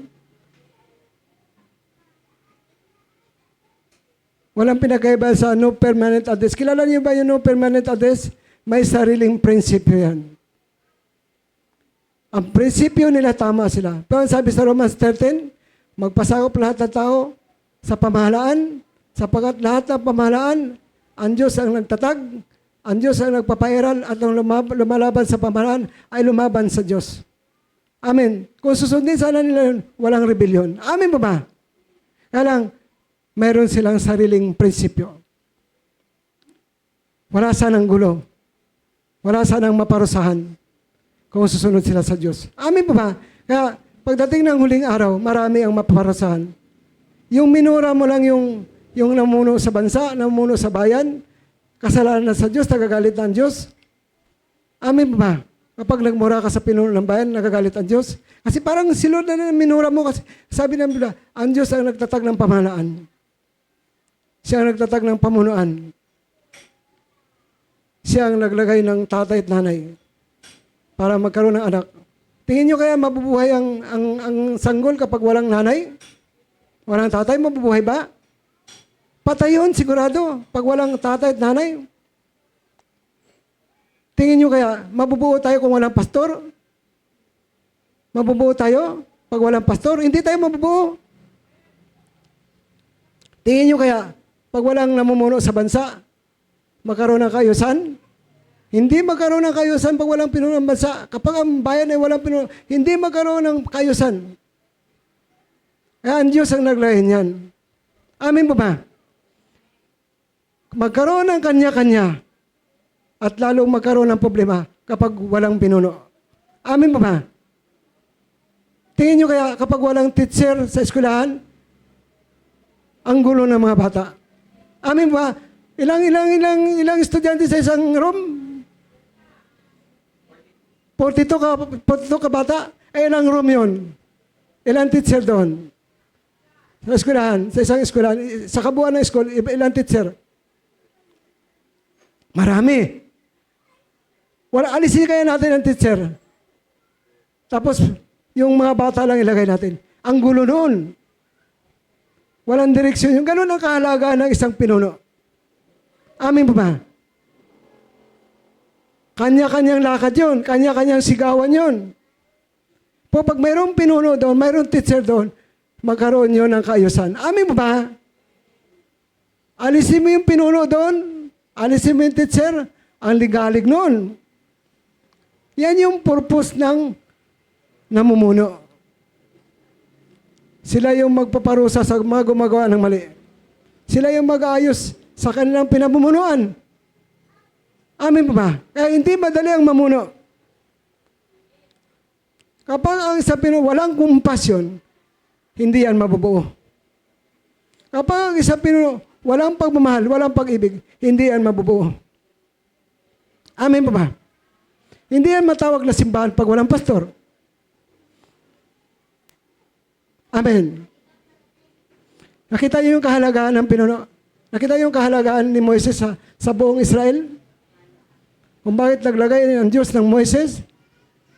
Walang pinagkaiba sa no permanent address. Kilala niyo ba yung no permanent address? May sariling prinsipyo yan. Ang prinsipyo nila, tama sila. Pero sabi sa Romans 13, magpasakop lahat ng tao sa pamahalaan, sapagkat lahat ng pamahalaan, ang Diyos ang nagtatag, ang Diyos ang nagpapairal, at ang lumalaban sa pamahalaan ay lumaban sa Diyos. Amen. Kung susundin sana nila yun, walang rebellion. Amen ba ba? Kaya lang, mayroon silang sariling prinsipyo. Wala sanang gulo. Wala sanang maparusahan kung susunod sila sa Diyos. Amen ba ba? Kaya pagdating ng huling araw, marami ang mapaparusahan. Yung minura mo lang yung namuno sa bansa, namuno sa bayan, kasalanan sa Diyos, nagagalit ng Diyos. Amen ba ba? Kapag nagmura ka sa pinuno ng bayan, nagagalit ang Diyos. Kasi parang silod na minura mo kasi sabi ng Biblia, ang Diyos ang nagtatag ng pamahalaan. Siya ang nagtatag ng pamunuan. Siya ang naglagay ng tatay at nanay para magkaroon ng anak. Tingin nyo kaya mabubuhay ang sanggol kapag walang nanay? Walang tatay, mabubuhay ba? Patay yun, sigurado, pag walang tatay at nanay. Tingin nyo kaya, mabubuo tayo kung walang pastor? Mabubuo tayo pag walang pastor? Hindi tayo mabubuo. Tingin nyo kaya, pag walang namumuno sa bansa, magkaroon ng kaayusan? Hindi magkaroon ng kaayusan pag walang pinuno ng bansa. Kapag ang bayan ay walang pinuno, hindi magkaroon ng kaayusan. Kaya ang Diyos ang naglahin yan. Amin ba ba? Magkaroon ng kanya-kanya at lalong magkaroon ng problema kapag walang pinuno. Amin ba ba? Tingin nyo kaya kapag walang teacher sa eskwelahan, ang gulo ng mga bata. Amin ba? Ilang estudyante sa isang room? 42 ka bata? Eh, ilang room yun? Ilang teacher doon? Sa eskwelahan, sa isang eskwelahan, sa kabuuan ng school, ilang teacher? Marami. Alisin kaya natin ang teacher. Tapos, yung mga bata lang ilagay natin. Ang gulo noon. Walang direksyon. Yung ganun ang kahalagaan ng isang pinuno. Amin ba ba? Kanya-kanyang lakad yun. Kanya-kanyang sigawan yun. Po, pag mayroong pinuno doon, mayroong teacher doon, magkaroon yun ng kaayusan. Amin ba ba? Alisin mo yung pinuno doon, alisin mo yung teacher, ang ligalig noon. Yan yung purpose ng namumuno. Sila yung magpaparusa sa mga gumagawa ng mali. Sila yung mag-aayos sa kanilang pinamumunuan. Amin ba ba? Kaya hindi madali ang mamuno. Kapag ang isa pinuno walang kumpasyon, hindi yan mabubuo. Kapag ang isa pinuno walang pagmamahal, walang pag-ibig, hindi yan mabubuo. Amin ba ba? Hindi yan matawag na simbahan pag walang pastor. Amen. Nakita niyo yung kahalagaan ng pinuno? Nakita niyo yung kahalagaan ni Moises sa buong Israel? Kung bakit naglagay ang Diyos ng Moises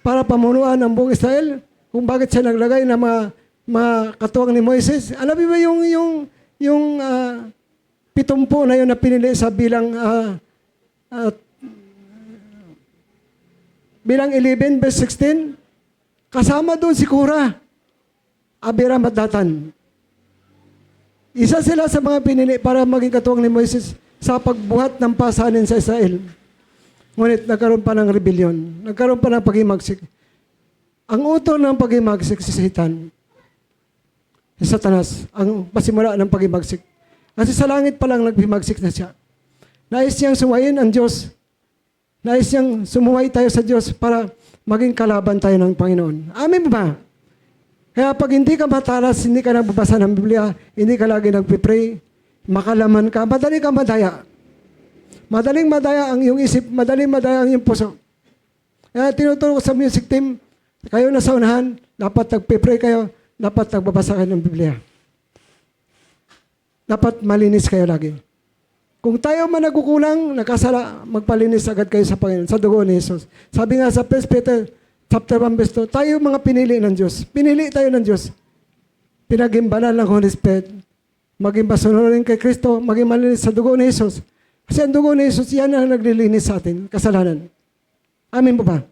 para pamunuan ang buong Israel? Kung bakit siya naglagay ng mga katuwang ni Moises? Alam niyo ba yung 70 na yun na pinili sa bilang 11 verse 16? Kasama doon si Korah, Abiram at Datan. Isa sila sa mga pinili para maging katuwang ni Moises sa pagbuhat ng pasanin sa Israel. Ngunit nagkaroon pa ng rebellion. Nagkaroon pa ng paghimagsik. Ang utol ng paghimagsik si Satan. Si Satanas, ang pasimula ng paghimagsik. Kasi sa langit pa lang naghimagsik na siya. Nais niyang suwayin ang Diyos. Nais niyang sumuway tayo sa Diyos para maging kalaban tayo ng Panginoon. Amen ba? Kaya pag hindi ka matalas, hindi ka nagbabasa ng Biblia, hindi ka lagi nagpipray, makalaman ka, madali ka madaya. Madaling madaya ang iyong isip, madaling madaya ang iyong puso. Kaya tinuturo ko sa music team, kayo na sa unahan, dapat nagpipray kayo, dapat nagbabasa kayo ng Biblia. Dapat malinis kayo lagi. Kung tayo man nagkukulang, nakasala, magpalinis agad kayo sa Panginoon, sa dugo ni Jesus. Sabi nga sa 1 Peter chapter 1 verse 2, tayo mga pinili ng Diyos. Pinili tayo ng Diyos. Pinaging banal ng Holy Spirit. Maging pasunurin kay Kristo, maging malinis sa dugo ni Jesus. Kasi ang dugo ni Jesus, yan ang naglilinis sa atin, kasalanan. Amin po ba?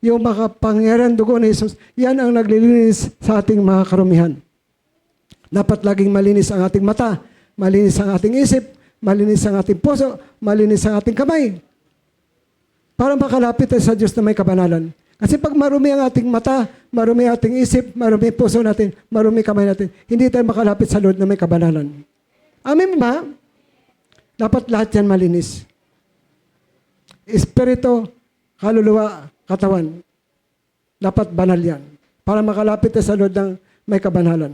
Yung makapangyarihan dugo ni Jesus, yan ang naglilinis sa ating mga karumihan. Dapat laging malinis ang ating mata, malinis ang ating isip, malinis ang ating puso, malinis ang ating kamay. Para makalapit tayo sa Diyos na may kabanalan. Kasi pag marumi ang ating mata, marumi ang ating isip, marumi ang puso natin, marumi kamay natin, hindi tayo makalapit sa Lord na may kabanalan. Amin ba? Dapat lahat yan malinis. Espiritu, kaluluwa, katawan. Dapat banal yan. Para makalapit tayo sa Lord ng may kabanalan.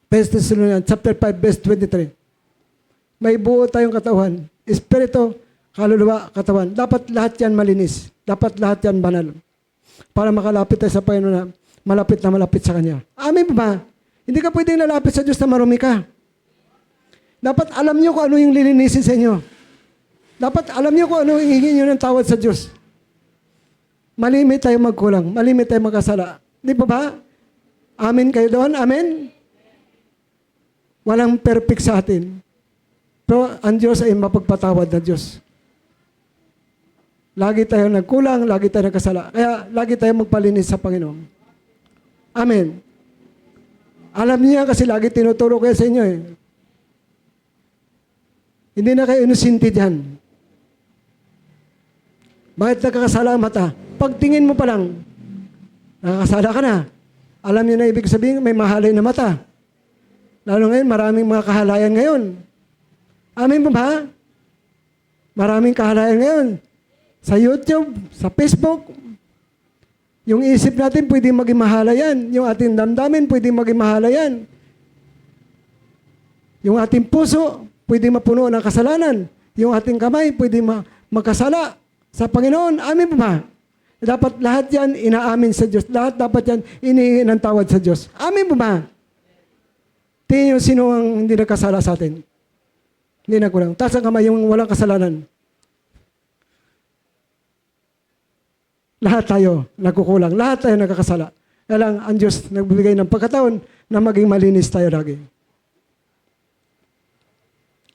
1 Thessalonians chapter 5 verse 23. May buo tayong katawan. Espiritu, kaluluwa, katawan. Dapat lahat yan malinis. Dapat lahat yan banal. Para makalapit tayo sa Panginoon na malapit sa Kanya. Amin ba? Hindi ka pwedeng lalapit sa Diyos na marumi ka. Dapat alam niyo kung ano yung lilinisin sa inyo. Dapat alam niyo kung ano yung hingin niyo ng tawad sa Diyos. Malimit tayo magkulang. Malimit tayo magkasala. Di ba? Amin kayo doon? Amen? Walang perfect sa atin. Pero ang Diyos ay mapagpatawad na Diyos. Lagi tayo nagkulang, lagi tayo nagkasala. Kaya lagi tayo magpalinis sa Panginoon. Amen. Alam niya kasi lagi tinuturo kayo sa inyo eh. Hindi na kayo inusinti dyan. Bakit nakakasala ang mata? Pagtingin mo pa lang, nakakasala ka na. Alam niyo na ibig sabihin, may mahalay na mata. Lalo ngayon, maraming mga kahalayan ngayon. Amin po ba? Maraming kahalayan ngayon. Sa YouTube, sa Facebook, yung isip natin pwede maging mahalayan. Yung ating damdamin pwede maging mahalayan. Yung ating puso pwede mapuno ng kasalanan. Yung ating kamay pwede magkasala sa Panginoon. Amin po ba? Dapat lahat yan inaamin sa Diyos. Lahat dapat yan inihingi ng tawad sa Diyos. Amin po ba? Tingin nyo sino ang hindi nagkasala sa atin. Hindi nagkulang. Taas ang kamay yung walang kasalanan. Lahat tayo nagkukulang. Lahat tayo nagkakasala. Kaya lang ang Diyos nagbibigay ng pagkataon na maging malinis tayo lagi.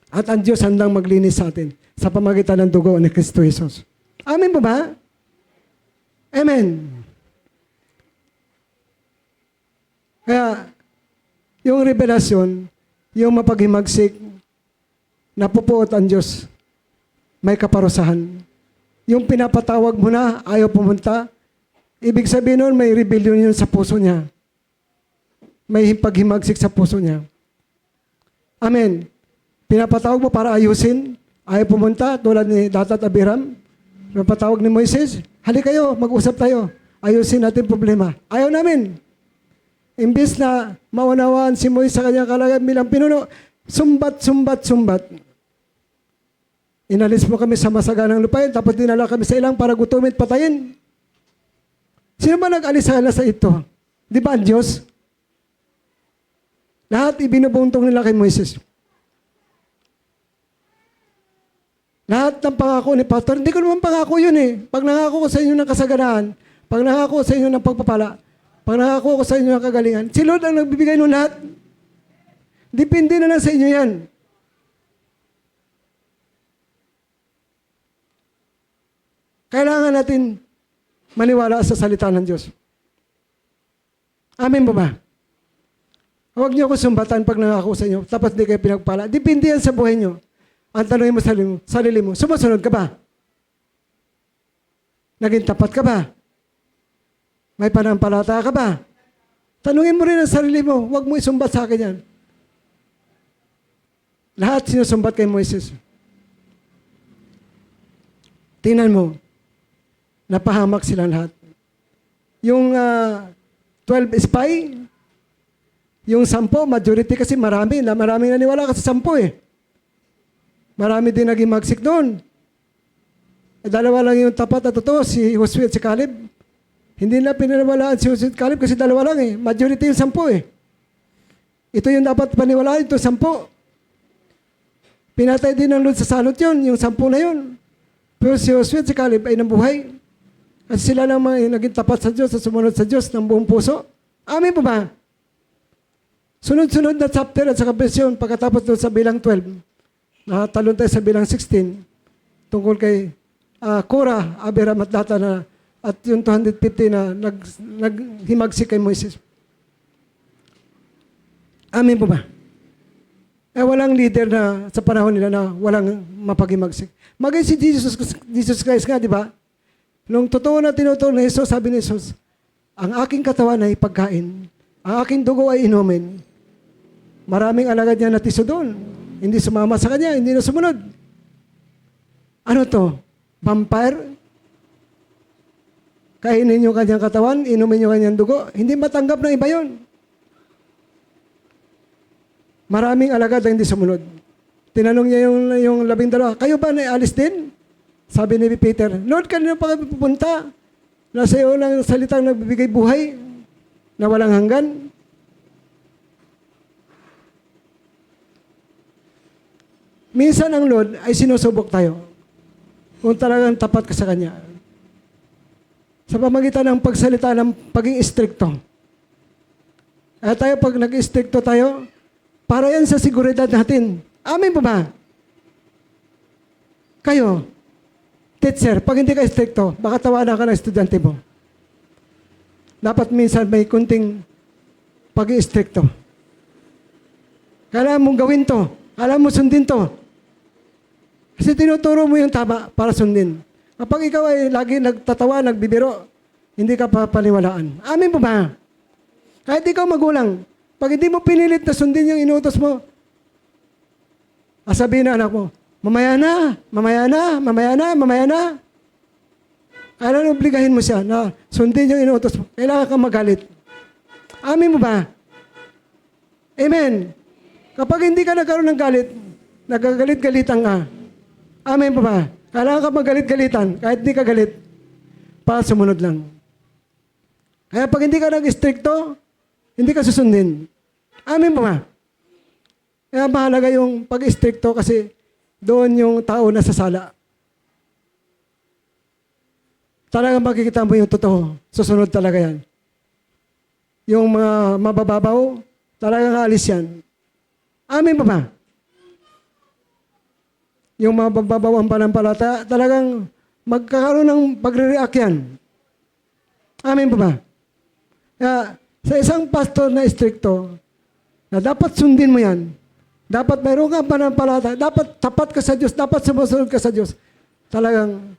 At ang Diyos handang maglinis sa atin sa pamagitan ng dugo ni Kristo Jesus. Amen po ba? Amen. Kaya, yung revelasyon, yung mapaghimagsik, napupuot ang Diyos, may kaparusahan. Yung pinapatawag mo na, ayaw pumunta, ibig sabihin nun, may rebellion yun sa puso niya. May paghimagsik sa puso niya. Amen. Pinapatawag mo para ayusin, ayaw pumunta, tulad ni Datat Abiram. Pinapatawag ni Moises, hali kayo, mag-usap tayo. Ayusin natin problema. Ayaw namin. Imbis na maunawaan si Moises sa kanyang kalagayan bilang pinuno, sumbat. Inalis mo kami sa masaganang lupain, tapos dinala kami sa ilang para gutumin at patayin. Sino ba nag-alisala sa ito? Di ba ang Diyos? Lahat ibinubuntong nila kay Moises. Lahat ng pangako ni Pastor, hindi ko naman pangako yun eh. Pag nangako ko sa inyo ng kasaganaan, pag nangako ko sa inyo ng pagpapala, pag nangako ko sa inyo ng kagalingan, si Lord ang nagbibigay nun lahat. Depende na lang sa inyo yan. Kailangan natin maniwala sa salita ng Diyos. Amen ba ba? Huwag niyo ako sumbatan pag nangako sa inyo, tapos hindi kayo pinagpala. Depende yan sa buhay niyo. Ang tanongin mo sa sarili mo, sumusunod ka ba? Naging tapat ka ba? May panampalataya ka ba? Tanungin mo rin ang sarili mo, huwag mo isumbat sa akin yan. Lahat sinusumbat kay Moises. Tingnan mo, napahamak silang lahat. Yung 12 spy, yung 10, majority kasi maraming naniwala kasi 10 eh. Marami din naging magsik doon. Dalawa lang yung tapat at totoo, si Joshua at si Caleb. Hindi na pinaniwalaan si Joshua at Caleb kasi dalawa lang eh. Majority yung 10 eh. Ito yung dapat paniwalaan, ito 10. Pinatay din ng Lord sa salot yun, yung 10 na yun. Pero si Joshua at si Caleb ay nabuhay. At sila lang mga naging tapat sa Diyos at sumunod sa Diyos ng buong puso. Amen po ba? Sunod-sunod na chapter at saka verse yun, pagkatapos doon sa bilang 12, natalon tayo sa bilang 16, tungkol kay Korah, Abiram at Datan at yung 250 na naghimagsik kay Moises. Amen po ba? Walang leader na sa panahon nila na walang mapaghimagsik. Magay si Jesus Christ nga, di ba? Nung totoo na tinuturo ni Jesus, sabi ni Jesus, ang aking katawan ay pagkain, ang aking dugo ay inumin. Maraming alagad niya natiso doon. Hindi sumama sa kanya, hindi na sumunod. Ano to? Vampire? Kainin niyo kanyang katawan, inumin niyo kanyang dugo. Hindi matanggap ng iba yun. Maraming alagad ang hindi sumunod. Tinanong niya yung 12, kayo ba naalis din? Sabi ni Peter, Lord, kanino pa kami pupunta? Nasa iyo lang salitang nagbibigay buhay na walang hanggan. Minsan ang Lord ay sinusubok tayo kung talagang tapat ka sa Kanya. Sa pamagitan ng pagsalita ng paging istrikto. At tayo pag nag-istrikto tayo, para yan sa seguridad natin. Amen po ba? Kayo, teacher, pag hindi ka istrikto, baka tawanan ka ng estudyante mo. Dapat minsan may kunting pag-istrikto. Kailangan mong gawin to. Kailangan mo sundin to. Kasi tinuturo mo yung tama para sundin. Kapag ikaw ay lagi nagtatawa, nagbibiro, hindi ka papaniwalaan. Amen po ba? Kahit ikaw magulang, pag hindi mo pinilit na sundin yung inutos mo, sabihin na anak mo, mamaya na, mamaya na, mamaya na, mamaya na. Kailangan obligahin mo siya na sundin yung inutos mo. Kailangan kang magalit. Amin mo ba? Amen. Kapag hindi ka nagkaroon ng galit, nagagalit-galitan ka. Amen po ba? Kailangan ka magalit-galitan, kahit hindi ka galit, para sumunod lang. Kaya pag hindi ka nag-istrikto, hindi ka susundin. Amen po ba? Kaya mahalaga yung pag-istrikto kasi doon yung tao nasasala. Talagang makikita mo yung totoo. Susunod talaga yan. Yung mga mabababaw, talagang alis yan. Amen po ba? Yung mabababaw ang panampalataya, talagang magkakaroon ng pagre-react yan. Amen po ba? Kaya, sa isang pastor na istrikto, na dapat sundin mo yan, dapat mayroon kang panampalataya, dapat tapat ka sa Diyos, dapat sumusunod ka sa Diyos. Talagang,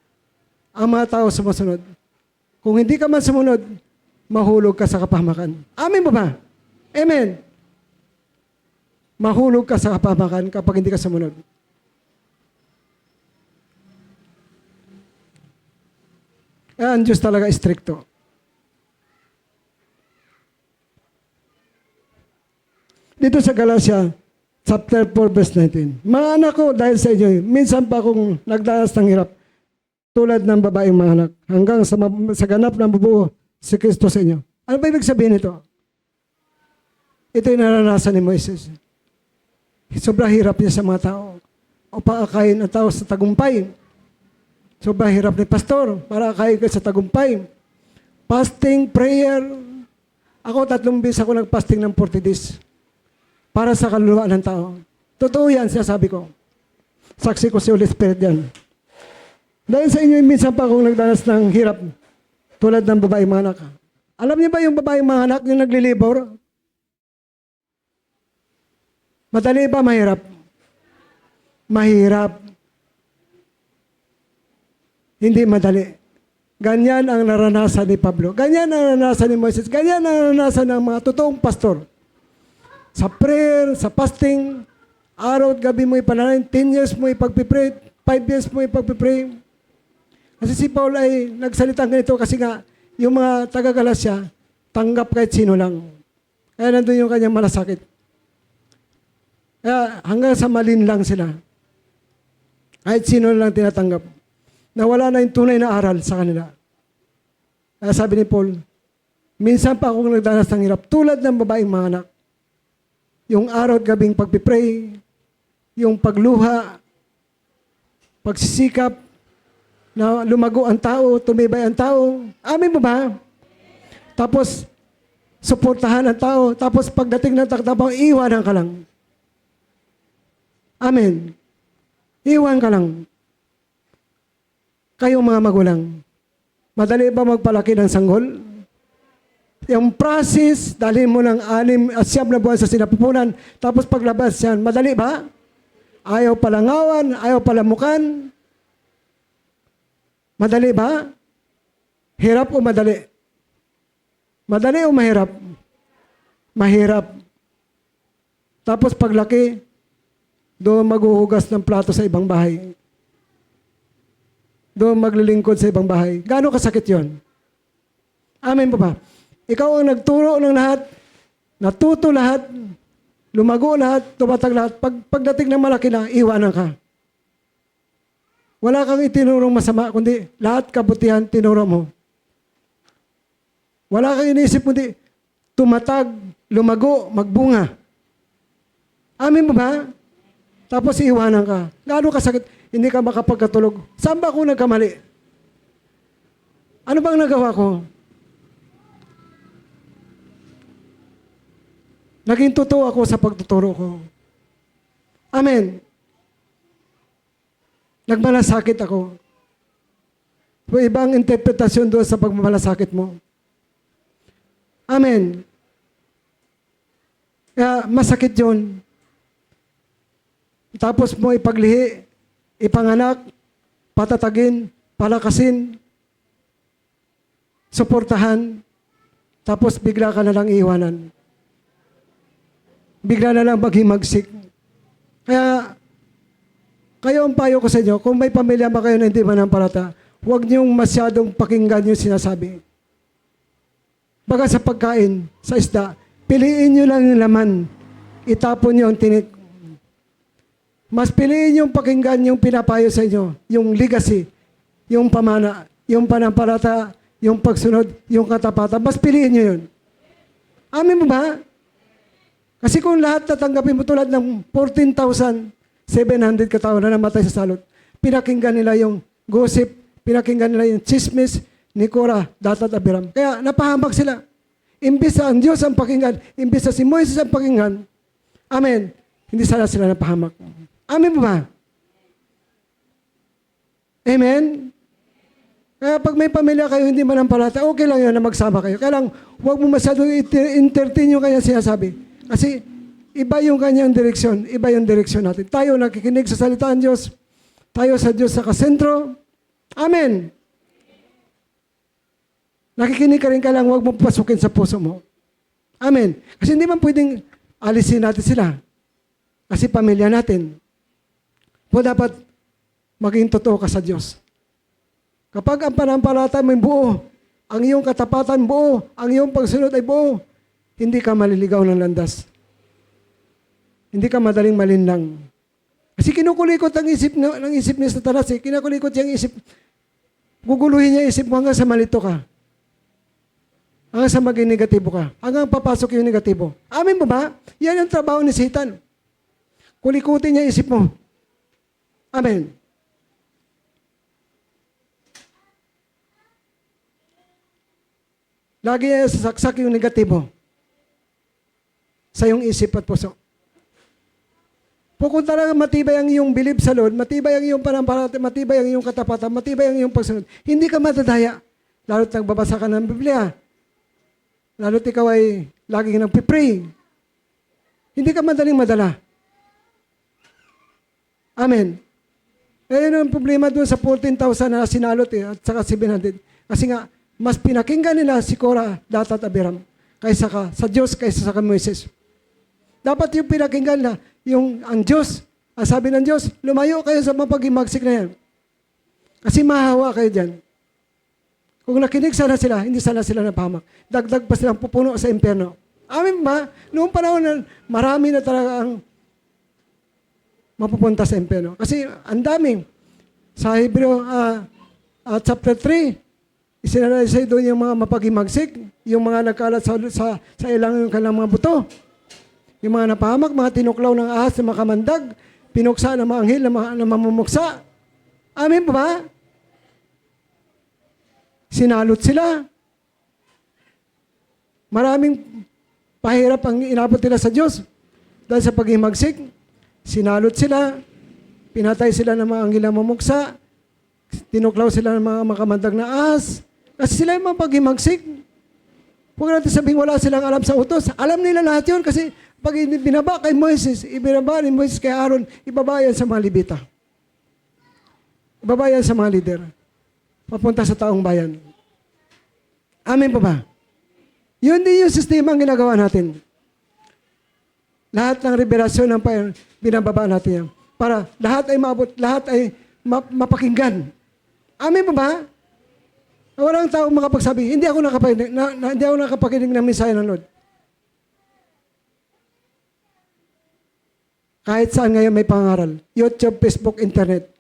ang mga tao sumusunod. Kung hindi ka man sumunod, mahulog ka sa kapahamakan. Amen po ba? Amen. Mahulog ka sa kapahamakan kapag hindi ka sumunod. Ang Diyos talaga istrikto. Dito sa Galatia, chapter 4, verse 19. Mga anak ko, dahil sa inyo, minsan pa akong nagdanas ng hirap, tulad ng babaeng mga anak, hanggang sa ganap ng bubuo si Kristo sa inyo. Ano ba ibig sabihin nito? Ito yung naranasan ni Moises. Sobrang hirap niya sa mga tao. O paakayin ang tao sa tagumpay. Sobrang hirap ni pastor para akayin ka sa tagumpay. Fasting, prayer. Ako 3 beses ako nag-fasting ng 40 days. Para sa kaluluwa ng tao. Totoo yan, sinasabi ko. Saksi ko si Holy Spirit yan. Dahil sa inyo, minsan pa akong nagdanas ng hirap tulad ng babaeng mga anak. Alam niyo ba yung babaeng mga anak yung naglilibor? Madali ba mahirap? Mahirap. Hindi madali. Ganyan ang naranasan ni Pablo. Ganyan ang naranasan ni Moises. Ganyan ang naranasan ng mga totoong pastor. Sa prayer, sa fasting, araw at gabi mo ipanalangin, 10 years mo ipagpipray, 5 years mo ipagpipray. Kasi si Paul ay nagsalitang ganito kasi nga, yung mga taga-Galasya, tanggap kahit sino lang. Kaya nandun yung kanyang malasakit. Kaya hanggang sa malin lang sila. Kahit sino lang tinatanggap. Na wala na yung tunay na aral sa kanila. Kaya sabi ni Paul, minsan pa akong nagdanas ng hirap, tulad ng babaeng mga anak. Yung araw at gabing pagpipray, yung pagluha, pagsisikap, na lumago ang tao, tumibay ang tao. Amin mo ba? Tapos, suportahan ang tao. Tapos, pagdating ng takdabang, iwanan ka lang. Amen. Iwan ka lang. Kayong mga magulang, madali ba magpalaki ng sanggol? Yung process, dalhin mo ng 6 na buwan sa sinapupunan, tapos paglabas yan, madali ba? Ayaw palangawan, ayaw palamukan. Madali ba? Hirap o madali? Madali o mahirap? Mahirap. Tapos paglaki, doon maghuhugas ng plato sa ibang bahay. Doon maglilingkod sa ibang bahay. Gaano kasakit yon? Amen po ba? Ikaw ang nagturo ng lahat, natuto lahat, lumago lahat, tumatag lahat. Pagdating ng malaki na, iwanan ka. Wala kang itinurong masama, kundi lahat kabutihan tinuro mo. Wala kang iniisip, kundi tumatag, lumago, magbunga. Amin mo ba? Tapos iiwanan ka. Gaano kasakit, hindi ka makapagkatulog. Saan ba ako nagkamali? Ano bang nagawa ko? Naging totoo ako sa pagtuturo ko. Amen. Nagmalasakit ako. May ibang interpretasyon doon sa pagmalasakit mo. Amen. Kaya masakit yun. Tapos mo ipaglihi, ipanganak, patatagin, palakasin, suportahan, tapos bigla ka na lang iiwanan. Bigla na lang maghimagsik. Kaya, kayo ang payo ko sa inyo, kung may pamilya ba kayo na hindi manampalataya, huwag niyong masyadong pakinggan yung sinasabi. Baga sa pagkain, sa isda, piliin niyo lang yung laman, itapon niyo ang tinik. Mas piliin yung pakinggan yung pinapayo sa inyo, yung legacy, yung pamana, yung panampalataya, yung pagsunod, yung katapatan. Mas piliin nyo yun. Amin mo ba? Kasi kung lahat tatanggapin mo tulad ng 14,700 katao na namatay sa salot, pinakinggan nila yung gossip, pinakinggan nila yung chismis ni Korah, Datat, Abiram. Kaya napahamak sila. Imbis ang Diyos ang pakinggan, imbis si Moises ang pakinggan, amen, hindi sana sila napahamak. Amin mo ba? Amen? Kaya pag may pamilya kayo, hindi manampalataya, okay lang yun na magsama kayo. Kaya lang, huwag mo masyadong entertain yung kanyang sinasabi. Kasi, iba yung kanyang direksyon, iba yung direksyon natin. Tayo nakikinig sa salita ng Diyos, tayo sa Diyos sa kasentro. Amen. Nakikinig ka rin ka lang, huwag mo pasukin sa puso mo. Amen. Kasi hindi man pwedeng alisin natin sila. Kasi pamilya natin. Po dapat maging totoo ka sa Diyos. Kapag ang panampalataya mo buo, ang iyong katapatan buo, ang iyong pagsunod ay buo, hindi ka maliligaw ng landas. Hindi ka madaling malinlang. Kasi kinukulikot ang isip ni Satanas. Kinakulikot niya ang isip. Guguluhin niya ang isip mo hanggang sa malito ka. Hanggang sa maging negatibo ka. Hanggang papasok yung negatibo. Amin mo ba? Yan ang trabaho ni Satan. Kulikutin niya ang isip mo. Amen. Lagi niya sasaksak yung negatibo sa iyong isip at puso. Kung talaga matibay ang iyong belief sa Lord, matibay ang iyong panampalataya, matibay ang iyong katapatan, matibay ang iyong pagsunod, hindi ka matadaya. Lalo't nagbabasa ka ng Biblia. Lalo't ikaw ay laging nagpipray. Hindi ka madaling madala. Amen. Ngayon ang problema doon sa 14,000 na sinalot at saka 700. Kasi nga, mas pinakinggan nila si Korah, Datat, Abiram kaysa sa Diyos, kaysa sa Moises. Dapat yung pinakinggan na, ang Diyos, ang sabi ng Diyos, lumayo kayo sa mapag-imagsik na yan. Kasi mahawa kayo dyan. Kung nakinig sana sila, hindi sana sila napahamak. Dagdag pa silang pupuno sa impyerno. Amin ba? Noong panahon na marami na talaga ang mapupunta sa impyerno. Kasi ang daming. Sa Hebreo chapter 3, isinalaysay doon yung mga mapag-imagsik, yung mga nagkalat sa ilang yung kanilang mga buto. Yung mga napahamak, mga tinuklaw ng ahas na makamandag, pinuksa ng mga anghel na mamumuksa. Amen po ba? Sinalot sila. Maraming pahirap ang inabot nila sa Diyos. Dahil sa paghimagsik, sinalot sila, pinatay sila ng mga anghel na mamuksa, tinuklaw sila ng mga makamandag na ahas. Kasi sila yung mga paghimagsik. Huwag natin sabihin wala silang alam sa utos. Alam nila lahat yun kasi pag binaba kay Moises, ibinaba ni Moises kay Aaron, ibaba yan sa mga Levita. Ibaba yan sa mga leader. Papunta sa taong bayan. Amen po ba? Yun din yung sistema ang ginagawa natin. Lahat ng revelasyon ng Panginoon, binababa natin yan. Para lahat ay maabot, lahat ay mapakinggan. Amen po ba? Walang tao makapagsabi, hindi ako nakapakinig ng mensahe ng Lord. Kahit saan ngayon may pangaral. YouTube, Facebook, Internet.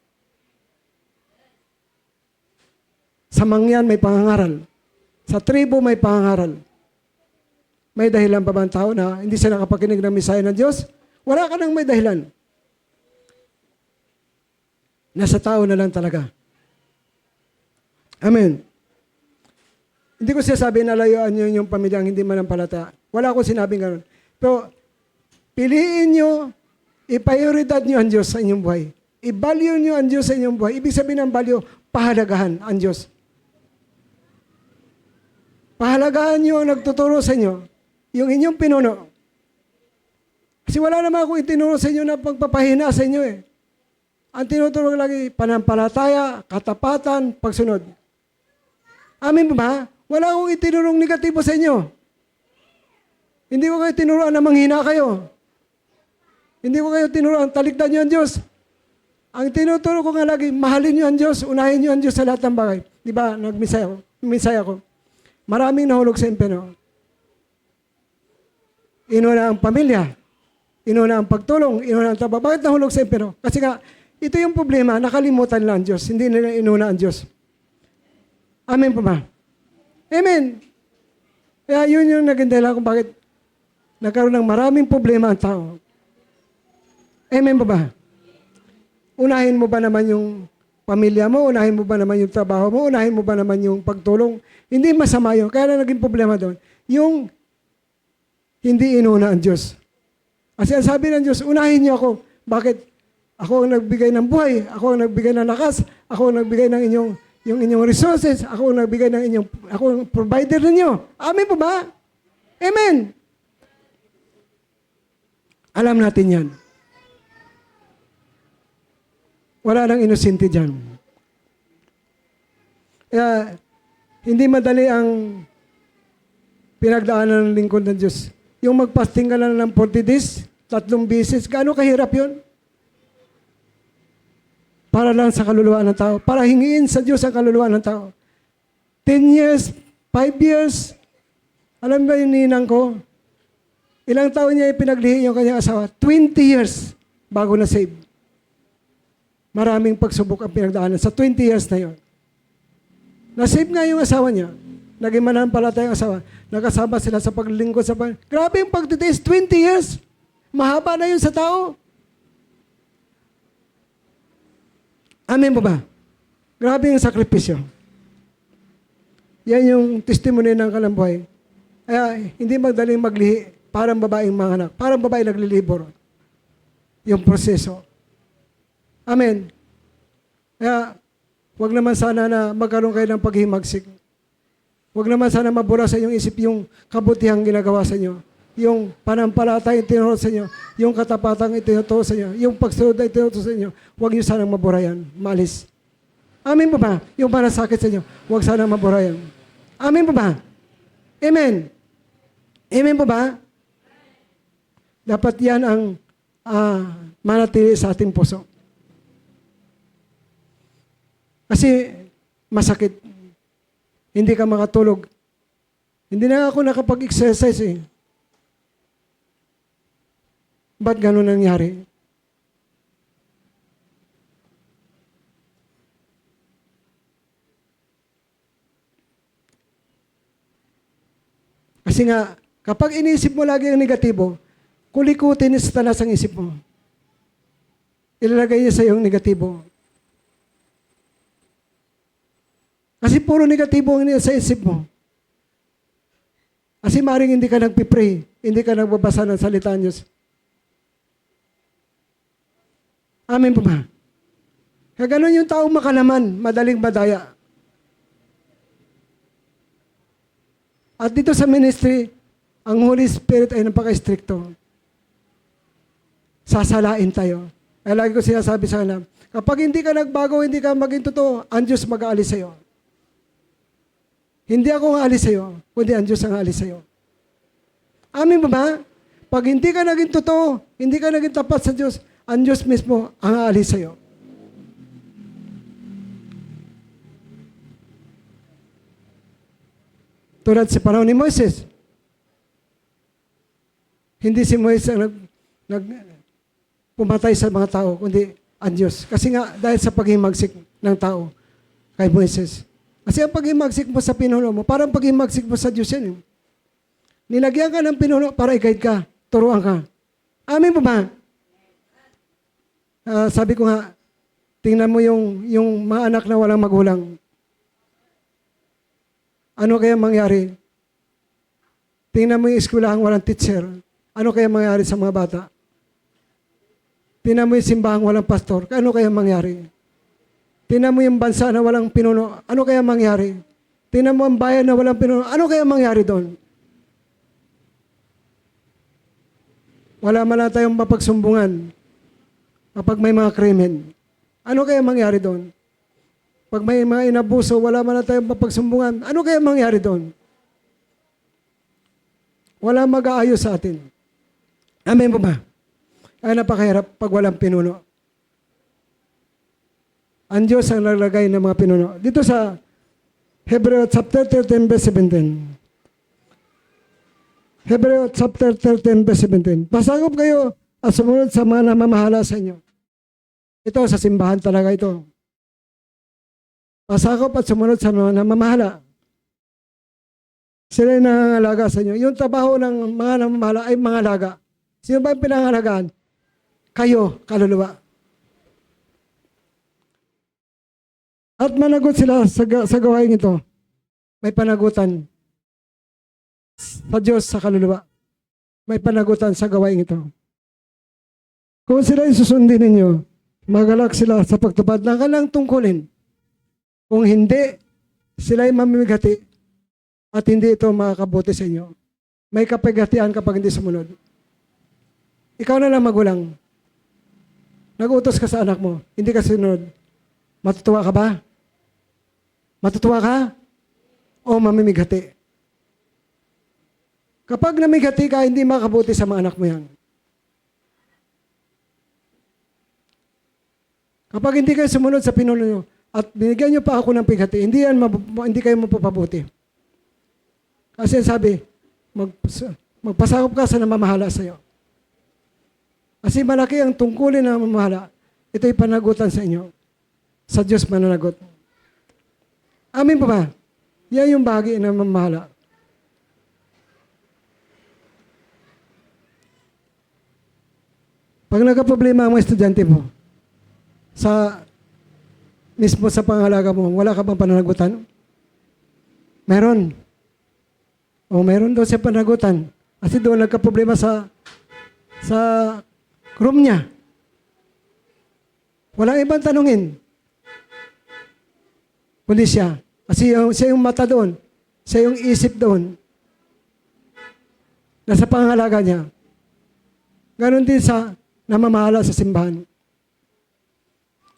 Sa mangyan may pangaral. Sa tribo may pangaral. May dahilan pa ba ang tao na hindi siya nakapakinig ng mensahe ng Diyos? Wala ka nang may dahilan. Nasa tao na lang talaga. Amen. Hindi ko sinasabi na layuan nyo yung pamilyang hindi manampalataya. Wala akong sinabing gano'n. Pero piliin nyo, iprioridad nyo ang Diyos sa inyong buhay. I-value nyo ang Diyos sa inyong buhay. Ibig sabihin ng value, pahalagahan ang Diyos. Pahalagahan nyo ang nagtuturo sa inyo, yung inyong pinuno. Kasi wala naman akong itinuro sa inyo na pagpapahina sa inyo eh. Ang tinuturo lagi, panampalataya, katapatan, pagsunod. Amin ba? Wala akong itinurong negatibo sa inyo. Hindi ko kayo tinuruan na manghina kayo. Hindi ko kayo tinuruan, talikdan nyo ang Diyos. Ang tinuturo ko nga lagi, mahalin nyo ang Diyos, unahin nyo ang Diyos sa lahat ng bagay. Di ba? Nagmisaya ko. Maraming nahulog sa impyerno. Inuna ang pamilya. Inuna ang pagtulong. Inuna ang trabaho. Bakit nahulog sa impyerno? Kasi nga, ito yung problema, nakalimutan nila ang Diyos. Hindi nila inuna ang Diyos. Amen po ba? Amen. Kaya yun yung naging dahilan kung bakit nagkaroon ng maraming problema ang tao. Amen po ba? Unahin mo ba naman yung pamilya mo? Unahin mo ba naman yung trabaho mo? Unahin mo ba naman yung pagtulong? Hindi masama yun. Kaya na naging problema doon. Yung hindi inuna ang Diyos. Kasi ang sabi ng Diyos, unahin niyo ako. Bakit? Ako ang nagbigay ng buhay. Ako ang nagbigay ng lakas. Ako ang nagbigay ng inyong resources. Ako ang nagbigay ng ako ang provider ninyo. Amen po ba? Amen. Alam natin yan. Wala nang inosente dyan. Kaya, hindi madali ang pinagdaanan ng lingkod ng Diyos. Yung magpasting ka lang ng 40 days, 3 beses, gaano kahirap yun? Para lang sa kaluluwa ng tao. Para hingiin sa Diyos ang kaluluwa ng tao. 10 years, 5 years, alam ba yung ninang ko? Ilang taon niya ipinaglihi yung kanyang asawa? 20 years bago na save. Maraming pagsubok ang pinagdaanan sa 20 years na yun. Na-save nga yung asawa niya. Naging manampalataya ang asawa. Nakasama sila sa paglilingkod sa Panginoon. Grabe yung pagtitiis, 20 years. Mahaba na yun sa tao. Amen po ba? Grabe yung sakripisyo. Yan yung testimony ng kalambuhay. Kaya hindi magdaling maglihi. Parang babaeng mga anak. Parang babaeng naglilibor. Yung proseso. Amen. Kaya, wag naman sana na magkaroon kayo ng paghimagsik. Wag naman sana mabura sa inyong isip yung kabutihang ginagawa sa inyo. Yung panampalataya itinuro sa inyo. Yung katapatang itinuro sa inyo. Yung pagsunod na itinuro sa inyo. Wag nyo sanang mabura yan. Malis. Amen po ba? Yung panasakit sa inyo. Wag sanang mabura yan. Amen po ba? Amen. Amen po ba? Dapat yan ang manatili sa ating puso. Kasi masakit. Hindi ka makatulog. Hindi na ako nakapag-exercise eh. Ba't ganun nangyari? Kasi nga, kapag inisip mo lagi ang negatibo, kulikutin ni Satanas ang isip mo. ilalagay niya sa iyong negatibo. Kasi puro negatibo ang sa isip mo. Kasi maring hindi ka nagpipray, hindi ka nagbabasa ng salita ng Diyos. Amen po ba? Kaya ganun yung taong makalaman, madaling madaya. At dito sa ministry, ang Holy Spirit ay napaka-stricto. Sasalain tayo. Kaya lagi ko sinasabi sa kanila, kapag hindi ka nagbago, hindi ka maging totoo, ang Diyos mag-aalis sa'yo. Hindi ako ang aalis sa'yo, kundi ang Diyos ang aalis sa'yo. Amin ba ba? Pag hindi ka naging totoo, hindi ka naging tapat sa Diyos, ang Diyos mismo ang aalis sa'yo. Tulad sa panahon ni Moises. Hindi si Moises ang pumatay sa mga tao, kundi ang Diyos. Kasi nga, dahil sa paghimagsik ng tao kay Moises. Kasi ang paghimagsik mo sa pinuno mo, parang paghimagsik mo sa Diyos yan. Nilagyan ka ng pinuno para i-guide ka, turuan ka. Amin po ba? Sabi ko nga, tingnan mo yung mga anak na walang magulang. Ano kaya mangyari? Tingnan mo yung eskwelahang walang teacher. Ano kaya mangyari sa mga bata? Tingnan mo yung simbahang walang pastor. Ano kaya mangyari? Tingnan mo yung bansa na walang pinuno. Ano kaya mangyari? Tingnan mo ang bayan na walang pinuno. Ano kaya mangyari doon? Wala man lang tayong mapagsumbungan kapag may mga krimen. Ano kaya mangyari doon? Pag may mga inabuso, wala man lang tayong mapagsumbungan. Ano kaya mangyari doon? Wala mag-aayos sa atin. Amen po ba? Ay napakahirap pag walang pinuno. Ang Diyos ang naglagay ng mga pinuno. Dito sa Hebreo chapter 13 verse 17. Hebreo chapter 13 verse 17. Pasakop kayo at sumunod sa mga namamahala sa inyo. Ito sa simbahan talaga ito. Pasakop at sumunod sa mga namamahala. Sila yung nangangalaga sa inyo. Yung trabaho ng mga namamahala ay mga alaga. Sino ba yung pinangalagaan? Kayo, kaluluwa. At managot sila sa gawain ito. May panagutan sa Diyos sa kaluluwa. May panagutan sa gawain ito. Kung sila yung susundin ninyo, magalak sila sa pagtupad ng kanilang tungkulin. Kung hindi, sila ay mamimigati at hindi ito makakabuti sa inyo. May kapigatian kapag hindi sumunod. Ikaw na lang magulang. Nag-utos ka sa anak mo, hindi ka sunod. Matutuwa ka ba? Matutuwa ka? O mamimigati? Kapag namigati ka, hindi makabuti sa mga anak mo yan. Kapag hindi kayo sumunod sa pinuno nyo, at binigyan nyo pa ako ng pighati, hindi kayo mapapabuti. Kasi sabi, magpasakop ka sa namamahala sa iyo. Kasi malaki ang tungkulin ng namamahala. Ito'y panagutan sa inyo. Sa Diyos mananagot. Amin po ba? Yan yung bahagi ng namamahala. Pag nagka-problema ang mga estudyante mo, mismo sa pangalaga mo, wala ka bang pananagutan? Meron. O meron doon sa panagutan. Kasi doon nagka-problema sa room niya. Walang ibang tanungin. Kundi siya. Kasi siya yung mata doon. Siya yung isip doon. Nasa pangalaga niya. Ganon din sa namamahala sa simbahan.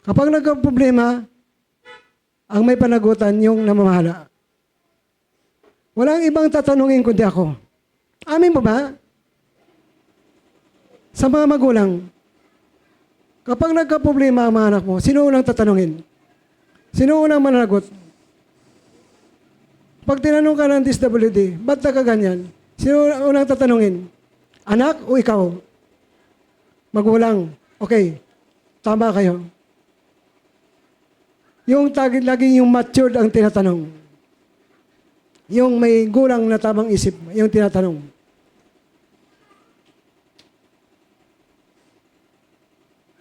Kapag nagka-problema, ang may panagutan yung namamahala. Walang ibang tatanungin kundi ako. Amin po ba? Sa mga magulang, kapag nagka-problema ang mga anak mo, sino unang tatanungin? Sino unang mananagot? Pag tinanong ka ng DSWD, ba't nakaganyan? Sino unang tatanungin? Anak o ikaw? Magulang. Okay, tama kayo. Yung laging yung matured ang tinatanong. Yung may gulang na tamang isip, yung tinatanong.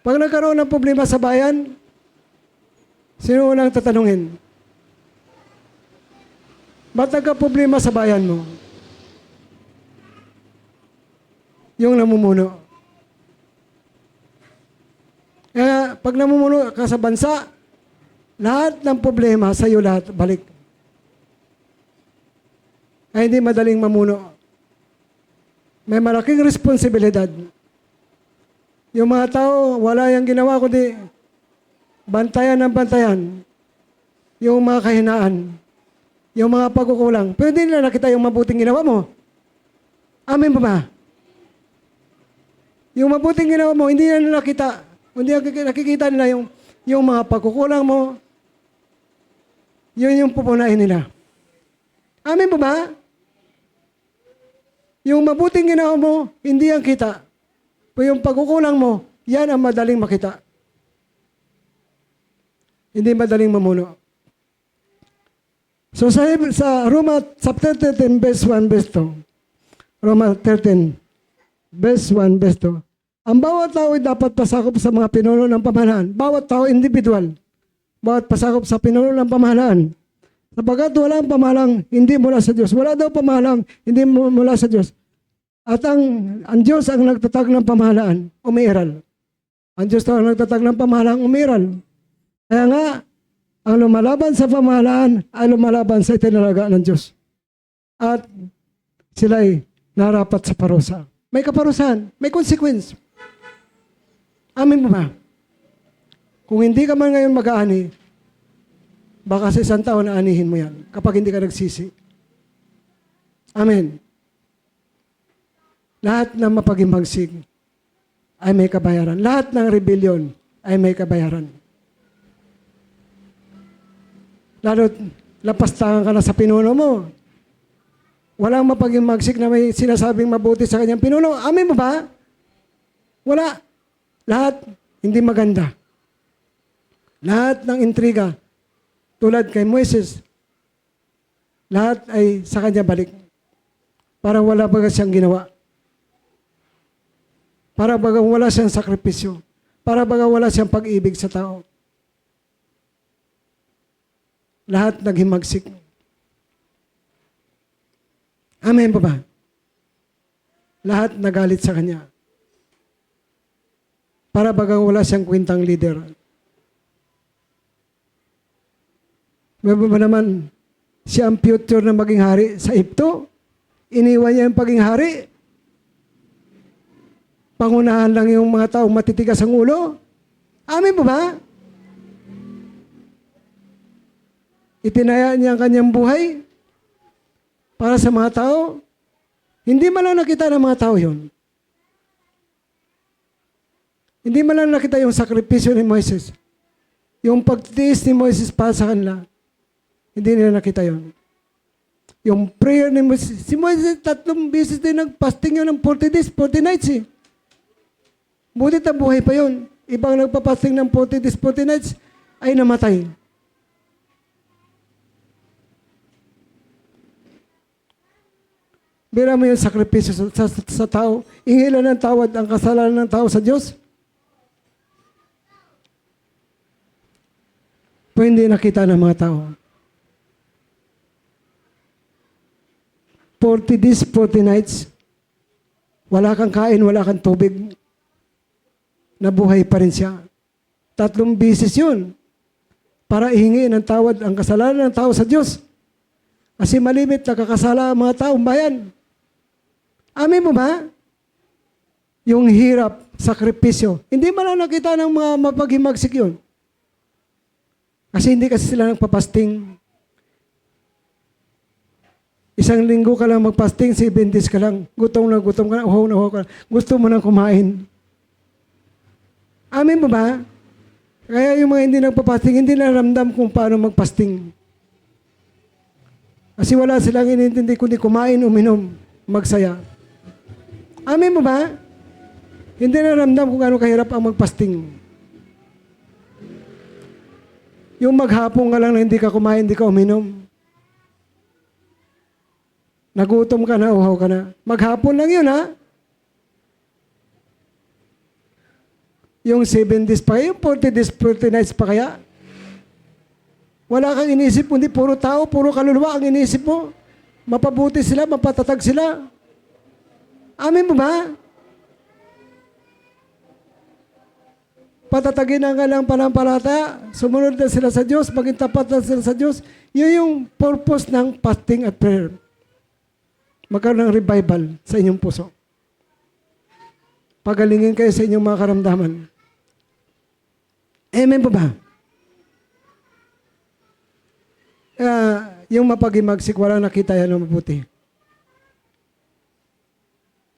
Pag nagkaroon ng problema sa bayan, sino unang tatanungin? Ba't nagka-problema sa bayan mo? Yung namumuno. Kaya pag namumuno ka sa bansa, lahat ng problema sa iyo lahat balik. Ay hindi madaling mamuno. May malaking responsibilidad. Yung mga tao, wala yung ginawa kundi bantayan ng bantayan. Yung mga kahinaan. Yung mga pagkukulang. Pero hindi nila nakita yung mabuting ginawa mo. Amen ba ba? Yung mabuting ginawa mo, hindi nila nakita. Hindi nakikita nila yung mga pagkukulang mo. Yun yung pupunahin nila. Amen ba ba? Yung mabuting ginawa mo, hindi ang kita. Pero yung pagkukulang mo, yan ang madaling makita. Hindi madaling mamuno. So sa Roma chapter 13, verse 1, verse 2. Roma 13, verse 1, verse 2. Ang bawat tao ay dapat pasakop sa mga pinuno ng pamahalaan. Bawat tao individual. Bawat pasakop sa pinuno ng pamahalaan. Sapagkat walang pamahalang hindi mula sa Diyos. Wala daw pamahalang hindi mula sa Diyos. At ang Diyos ang nagtatag ng pamahalaan, umiiral. Ang Diyos ang nagtatag ng pamahalaan, umiiral. Kaya nga, ang lumalaban sa pamahalaan ay lumalaban sa itinalaga ng Diyos. At sila ay narapat sa parusa. May kaparusahan, may consequence. Amin mo ba? Kung hindi ka man ngayon mag-aani, baka sa isang taon na anihin mo yan kapag hindi ka nagsisi. Amen. Lahat ng mapaghimagsig ay may kabayaran. Lahat ng rebellion ay may kabayaran. Lalo't lapastangan ka na sa pinuno mo. Walang mapaghimagsik na may sinasabing mabuti sa kanyang pinuno. Amin mo ba? Wala. Lahat hindi maganda. Lahat ng intriga, tulad kay Moises, lahat ay sa kanya balik. Para wala baga siyang ginawa. Para baga wala siyang sakripisyo. Para baga wala siyang pag-ibig sa tao. Lahat naghimagsik. Amen ba ba? Lahat nagalit sa kanya. Para bagang wala siyang kwintang leader. May ba naman siya ang future na maging hari sa Egypto? Iniwan niya yung paging hari? Pangunahan lang yung mga taong matitigas ang ulo? Amen ba ba? Itinaya niya ang kanyang buhay para sa mga tao. Hindi man lang nakita ng mga tao yun. Hindi man lang nakita yung sakripisyo ni Moises. Yung pagtitiis ni Moises para sa kanila. Hindi nila nakita yun. Yung prayer ni Moises. Si Moises 3 beses din nagpasting yun ng 40 days, 40 nights eh. Butit ang buhay pa yun. Ibang nagpapasting ng 40 days, 40 nights ay namatay. Bira mo yung sakripisyo sa tao. Ingilan ng tawad ang kasalanan ng tao sa Diyos. Pero hindi nakita ng mga tao. 40 days, 40 nights. Wala kang kain, wala kang tubig. Nabuhay pa rin siya. 3 beses yun. Para ihingi ng tawad ang kasalanan ng tao sa Diyos. Kasi malimit nakakasala ang mga taong bayan. Amin mo ba? Yung hirap, sakripisyo. Hindi man lang nakita ng mga mapaghimagsik yun. Kasi hindi kasi sila nagpapasting. 1 linggo ka lang magpasting, 7 days ka lang. Gutom na ka na, uhaw na uhaw ka na. Gusto mo nang kumain. Amin mo ba? Kaya yung mga hindi nagpapasting, hindi na ramdam kung paano magpasting. Kasi wala silang inintindi kundi kumain, uminom, magsaya. Amin mo ba? Hindi na ramdam kung ano kahirap ang magpasting. Yung maghapon ka lang na hindi ka kumain, hindi ka uminom. Nagutom ka na, uhaw ka na. Maghapon lang yun, ha? Yung 7 days pa kaya, yung 40 days, 40 nights pa kaya? Wala kang inisip, kundi puro tao, puro kaluluwa ang inisip mo. Mapabuti sila, mapatatag sila. Amin mo ba? Patatagin ang kanilang panampalataya, sumunod na sila sa Diyos, maging tapat na sila sa Diyos. Yun yung purpose ng fasting at prayer. Magkaroon ng revival sa inyong puso. Pagalingin kayo sa inyong mga karamdaman. Amen po ba? Yung mapag-imagsik, walang nakita yan na mabuti.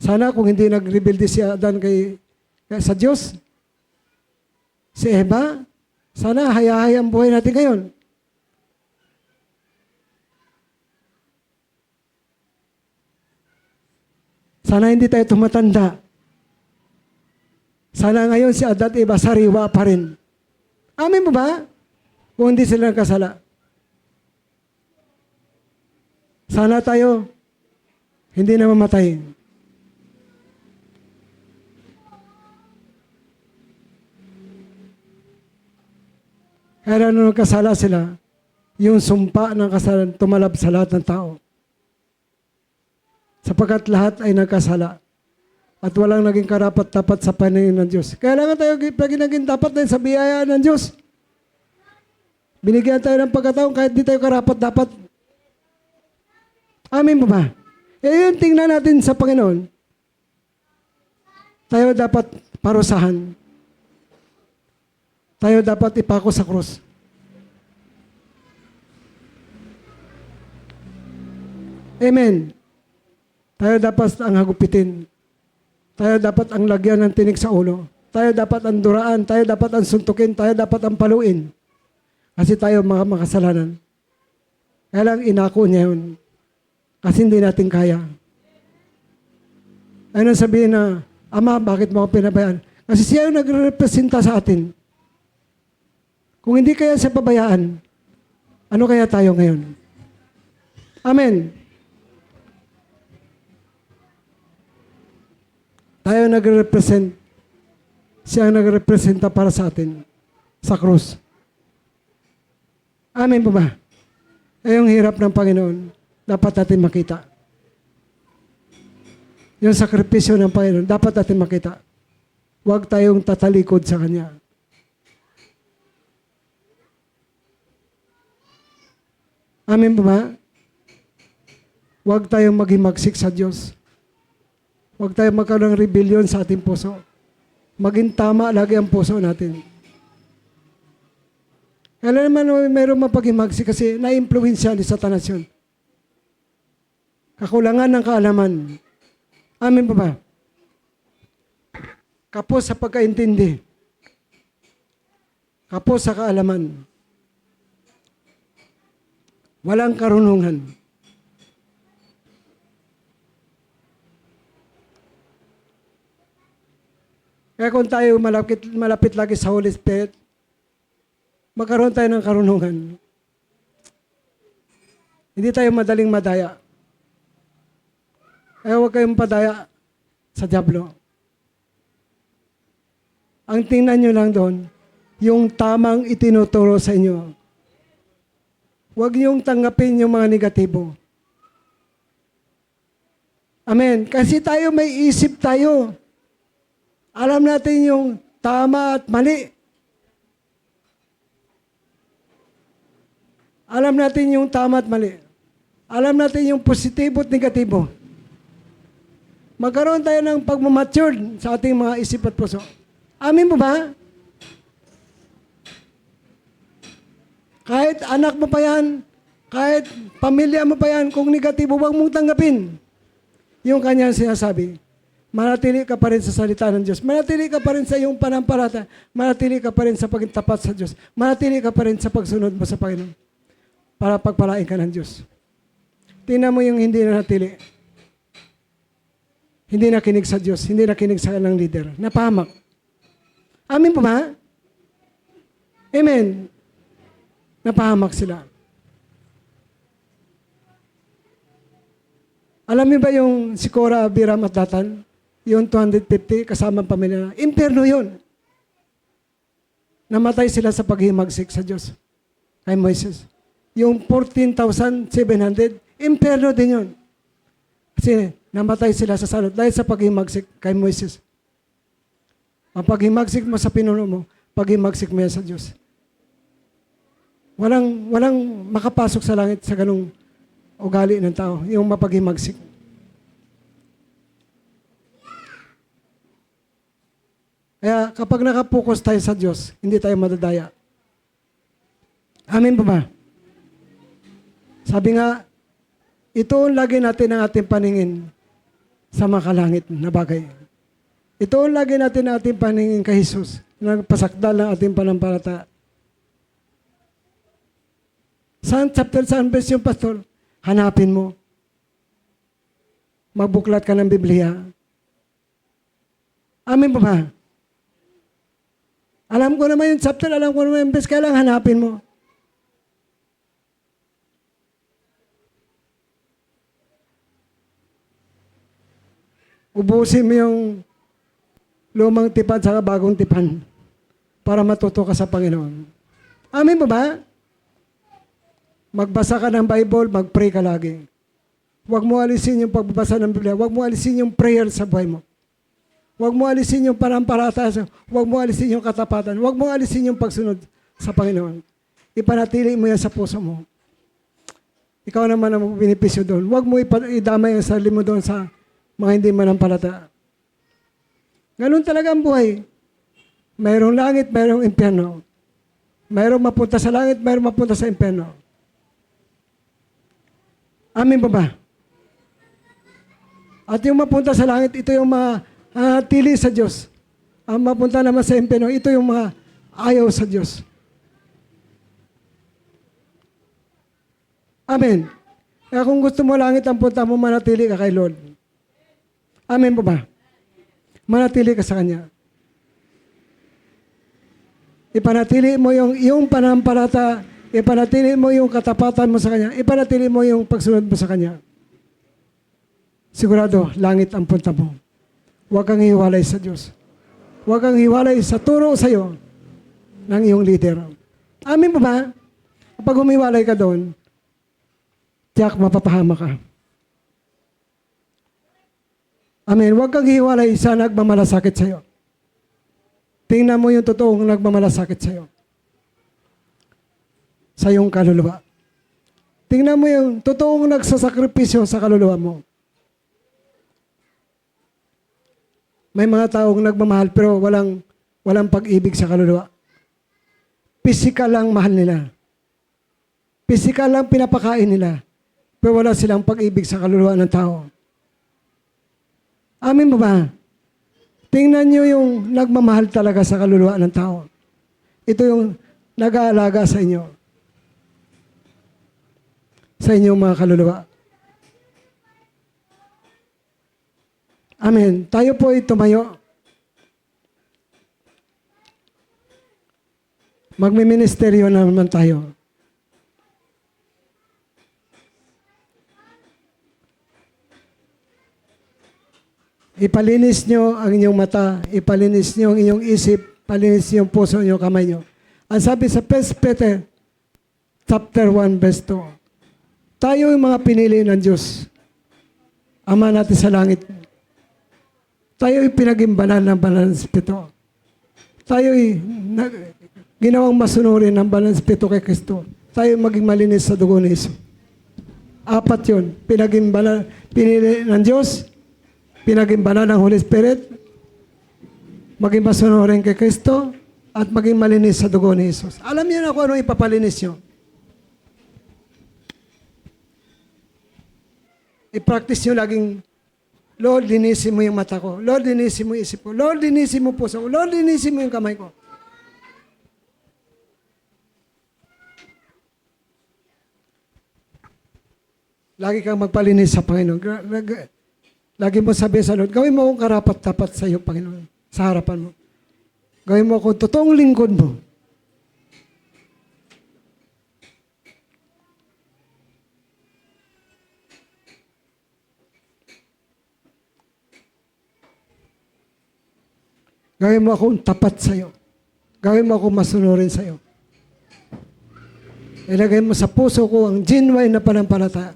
Sana kung hindi nag-rebelde si Adan sa Diyos, si Eva, sana hayahay ang buhay natin ngayon. Sana hindi tayo tumatanda. Sana ngayon si Adan at Eva sariwa pa rin. Amin mo ba? Kung hindi sila nagkasala. Sana tayo hindi na mamatay. Kaya nung nagkasala sila, yung sumpa ng kasalan tumalab sa lahat ng tao. Sapagkat lahat ay nagkasala at walang naging karapat-dapat sa paningin ng Diyos. Kailangan tayo naging dapat din sa biyaya ng Diyos. Binigyan tayo ng pagkataon kahit di tayo karapat-dapat. Amin po ba? Yung tingnan natin sa Panginoon, tayo dapat parusahan. Tayo dapat ipako sa krus. Amen. Tayo dapat ang hagupitin. Tayo dapat ang lagyan ng tinik sa ulo. Tayo dapat ang duraan. Tayo dapat ang suntukin. Tayo dapat ang paluin. Kasi tayo mga makasalanan. Kaya lang inako niya yun. Kasi hindi natin kaya. Ano sabihin na, Ama, bakit mo ako pinabayaan? Kasi siya yung nagre-representa sa atin. Kung hindi kaya siya pabayaan, ano kaya tayo ngayon? Amen. Tayo nagre-represent. Siya ang nagre-representa para sa atin sa krus. Amen po ba? Yung hirap ng Panginoon, dapat natin makita. Yung sakripisyo ng Panginoon, dapat natin makita. Huwag tayong tatalikod sa Kanya. Amen po ba? Huwag tayong maghimagsik sa Diyos. Huwag tayong magkaroon ng rebellion sa ating puso. Maging tama lagi ang puso natin. Kaya naman mayroong mapaghimagsik kasi na-influensya ni Satanas yun. Kakulangan ng kaalaman. Amin po ba? Kapos sa pagkaintindi. Kapos sa kaalaman. Walang karunungan. Kaya kung tayo malapit lagi sa Holy Spirit, magkaroon tayo ng karunungan. Hindi tayo madaling madaya. Kaya huwag kayong padaya sa dyablo. Ang tingnan nyo lang doon, yung tamang itinuturo sa inyo. Huwag niyong tanggapin yung mga negatibo. Amen. Kasi tayo may isip tayo. Alam natin yung tama at mali. Alam natin yung tama at mali. Alam natin yung positibo at negatibo. Magkaroon tayo ng pagmamature sa ating mga isip at puso. Amin mo ba? Kahit anak mo pa yan, kahit pamilya mo pa yan, kung negatibo, huwag mong tanggapin. Yung kanyang sinasabi, manatili ka pa rin sa salita ng Diyos. Manatili ka pa rin sa iyong panampalataya. Manatili ka pa rin sa pagtapat sa Diyos. Manatili ka pa rin sa pagsunod mo sa Panginoon para pagpalain ka ng Diyos. Tingnan mo yung hindi nanatili. Hindi nakinig sa Diyos, hindi nakinig sa kanilang leader. Napahamak. Amin po ba? Amen. Napahamak sila. Alam niyo ba yung si Korah, Abiram at Datan? Yung 250 kasama ang pamilya. Impyerno yun. namatay sila sa paghimagsik sa Diyos kay Moises. Yung 14,700, impyerno din yun. Kasi namatay sila sa salot dahil sa paghimagsik kay Moises. Ang paghimagsik mo sa pinuno mo, paghimagsik mo yan sa Diyos. Walang makapasok sa langit sa ganung ugali ng tao, yung mapaghimagsik. Kaya kapag nakapokus tayo sa Diyos, hindi tayo madadaya. Amen po ba? Sabi nga, ito ang lagi natin ang ating paningin sa makalangit na bagay. Ito ang lagi natin ang ating paningin kay Jesus, na pasakdal ng ating panampalataya. Saan chapter, saan verse yung pastor? Hanapin mo. Magbuklat ka ng Biblia. Amen po ba? Alam ko naman yung chapter, alam ko naman yung verse, kaya lang hanapin mo. Ubusin mo yung lumang tipan sa bagong tipan para matuto ka sa Panginoon. Amen po ba? Magbasa ka ng Bible, mag-pray ka lagi. Huwag mo alisin yung pagbabasa ng Biblia. Huwag mo alisin yung prayer sa buhay mo. Huwag mo alisin yung panampalataya. Huwag mo alisin yung katapatan. Huwag mo alisin yung pagsunod sa Panginoon. Ipanatili mo yan sa puso mo. Ikaw naman ang benepisyo doon. Huwag mo idamay ang sarili mo doon sa mga hindi manampalataya. Ganun talaga ang buhay. Mayroong langit, mayroong impyerno. Mayroong mapunta sa langit, mayroong mapunta sa impyerno. Amin ba ba? At yung mapunta sa langit, ito yung mga tili sa Diyos. Ang mapunta naman sa impyerno, ito yung mga ayaw sa Diyos. Amen. Kaya kung gusto mo langit ang punta mo, manatili ka kay Lord. Amen po ba? Manatili ka sa Kanya. Ipanatili mo yung iyong panampalataya, ipanatili mo yung katapatan mo sa Kanya, ipanatili mo yung pagsunod mo sa Kanya. Sigurado, langit ang punta mo. Huwag kang hiwalay sa Diyos. Huwag kang hiwalay sa turo sa iyo ng iyong leader. Amin po ba? Kapag humiwalay ka doon, tiyak mapapahama ka. Amen. Huwag kang hiwalay sa nagmamalasakit sa iyo. Tingnan mo yung totoong nagmamalasakit sa iyo. Sa iyong kaluluwa. Tingnan mo yung totoong nagsasakripisyo sa kaluluwa mo. May mga taong nagmamahal pero walang pag-ibig sa kaluluwa. Physical lang mahal nila. Physical lang pinapakain nila. Pero wala silang pag-ibig sa kaluluwa ng tao. Amin mo ba? Tingnan nyo yung nagmamahal talaga sa kaluluwa ng tao. Ito yung nag-aalaga sa inyo. Sa inyong mga kaluluwa. Amen. Tayo po ay tumayo. Magmiministeryo na naman tayo. Ipalinis nyo ang inyong mata, ipalinis nyo ang inyong isip, palinis nyo ang puso nyo, kamay nyo. Ang sabi sa 1 Peter chapter 1 verse 2, tayo yung mga pinili ng Diyos, Ama natin sa langit. Tayo yung pinagimbalan ng Banal na Espiritu. Tayo yung ginawang masunurin ng Banal na Espiritu kay Kristo. Tayo yung maging malinis sa dugo ni Yesu. Apat yun, pinagimbalan, pinili ng Diyos, pinagimbalan ng Holy Spirit, maging masunurin kay Kristo, at maging malinis sa dugo ni Jesus. Alam niyo na kung ano ipapalinis nyo. I-practice nyo laging, Lord, linisin mo yung mata ko. Lord, linisin mo yung isip ko. Lord, linisin mo puso ko. Lord, linisin mo yung kamay ko. Lagi kang magpalinis sa Panginoon. Lagi mo sabihin sa Lord, gawin mo akong karapat-dapat sa iyo, Panginoon, sa harapan mo. Gawin mo akong totoong lingkod mo. Gawin mo akong tapat sa iyo. Gawin mo ako masunurin sa iyo. Ilagay mo sa puso ko ang genuine na pananampalataya.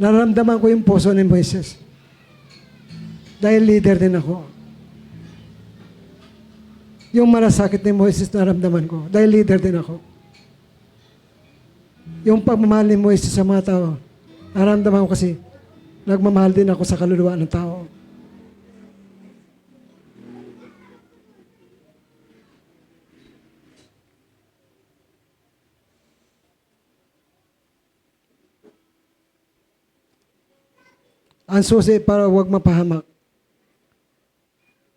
Nararamdaman ko yung puso ni Moises. Dahil leader din ako. Yung malasakit ni Moises nararamdaman ko. Dahil leader din ako. Yung pagmamahal ni Moises sa mga tao, nararamdaman ko kasi nagmamahal din ako sa kaluluwa ng tao. Ang susi para huwag mapahamak.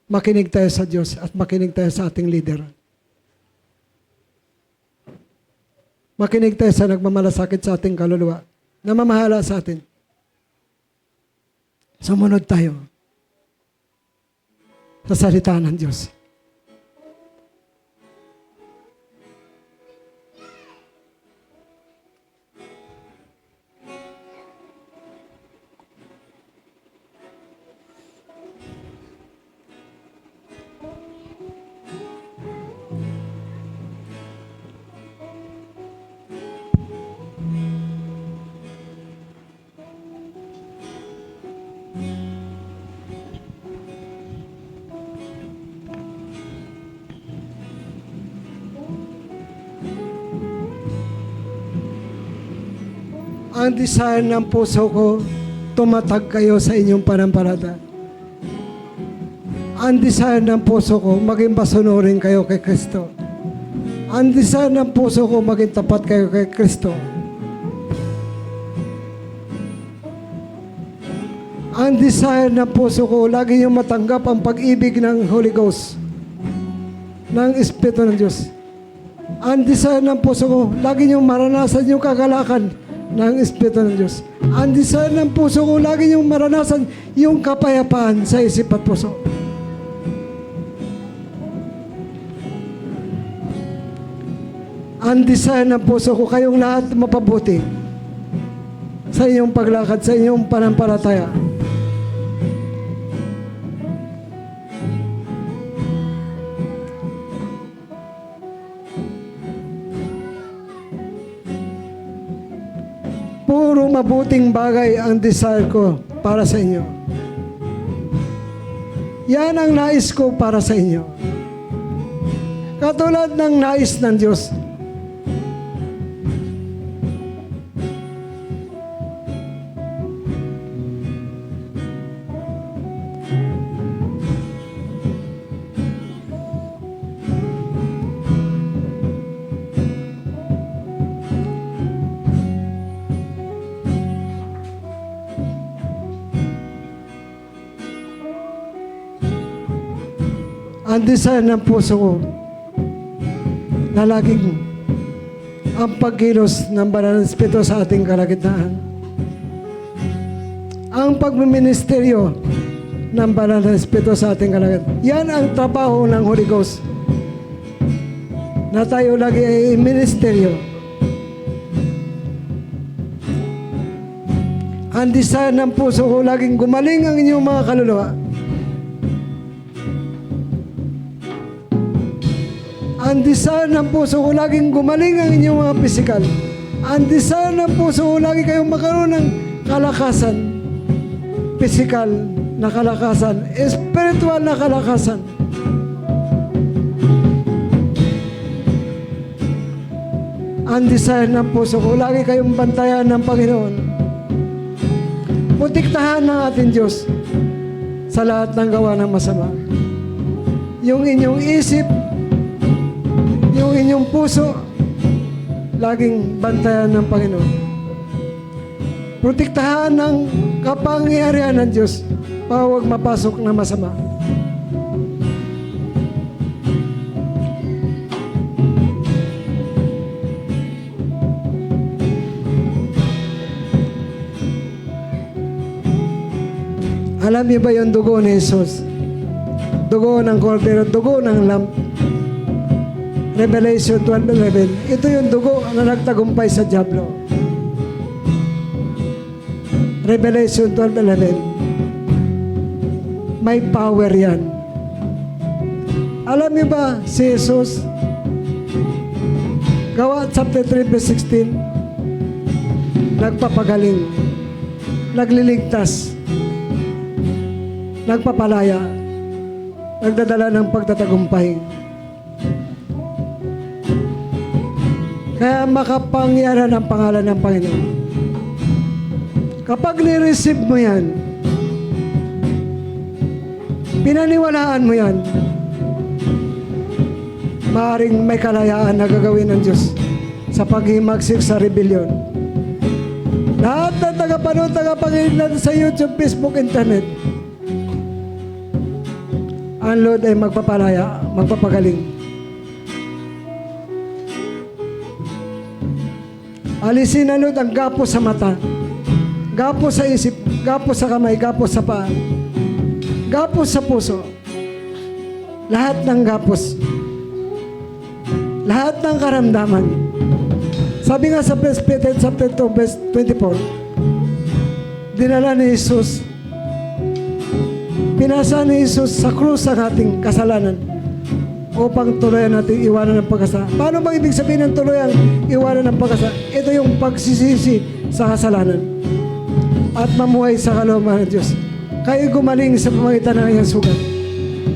Makinig tayo sa Diyos at makinig tayo sa ating leader. Makinig tayo sa nagmamalasakit sa ating kaluluwa. Namamahala sa atin. Sumunod tayo sa salita ng Diyos. Ang desire ng puso ko, tumatag kayo sa inyong pananampalataya. Ang desire ng puso ko, maging masunurin kayo kay Kristo. Ang desire ng puso ko, maging tapat kayo kay Kristo. Ang desire ng puso ko, lagi yung matanggap ang pag-ibig ng Holy Ghost, ng Espiritu ng Diyos. Ang desire ng puso ko, lagi yung maranasan yung kagalakan ng Espiritu ng Diyos. Ang desire ng puso ko, lagi niyong maranasan yung kapayapaan sa isip at puso. Ang desire ng puso ko, kayong lahat mapabuti sa inyong paglakad, sa inyong pananampalataya. Puro mabuting bagay ang desire ko para sa inyo. Yan ang nais ko para sa inyo. Katulad ng nais ng Diyos. Ang desire ng puso ko na laging ang pagkilos ng banal na Espiritu sa ating kalagitnaan. Ang pagmiministeryo ng banal na Espiritu sa ating kalagitnaan. Yan ang trabaho ng Holy Ghost. Na tayo lagi ay ministeryo. Ang desire ng puso ko, laging gumaling ang inyong mga kaluluwa. Ang desire ng puso ko, laging gumaling ang inyong mga pisikal. Ang desire ng puso ko, lagi kayong magkaroon ng kalakasan. Pisikal na kalakasan. Espiritual na kalakasan. Ang desire ng puso ko, lagi kayong bantayan ng Panginoon. Protektahan ng ating Diyos sa lahat ng gawa ng masama. Yung inyong isip, yung inyong puso, laging bantayan ng Panginoon. Protektahan ng kapangyarihan ng Diyos para huwag mapasok na masama. Alam niyo ba yung dugo ni Jesus? Dugo ng Cordero, dugo ng Lamb. Revelation 12:11. Ito yung dugo na nagtagumpay sa dyablo. Revelation 12:11. May power yan. Alam niyo ba si Jesus? Gawa chapter 3 verse 16. Nagpapagaling. Nagliligtas. Nagpapalaya. Nagdadala ng pagtatagumpay. Kaya makapangyarihan ang pangalan ng Panginoon. Kapag ni-receive mo yan, pinaniwalaan mo yan, maaaring may kalayaan na gagawin ng Diyos sa paghimagsik sa rebellion. Lahat ng tagapanood, tagapakinig natin sa YouTube, Facebook, Internet, ang Lord ay magpapalaya, magpapagaling. Alisin na Lord ang gapos sa mata, gapos sa isip, gapos sa kamay, gapos sa paa, gapos sa puso. Lahat ng gapos. Lahat ng karamdaman. Sabi nga sa 1 Peter chapter 2 verse 24, dinala ni Jesus, pinasa ni Jesus sa krus ang ating kasalanan upang tuluyan natin iwanan ng pagkasala. Paano bang ibig sabihin ng tuluyan iwanan ng pagkasala? Ito yung pagsisisi sa kasalanan at mamuhay sa kalooban ng Diyos. Kayo gumaling sa pamagitan ng iyong sugat.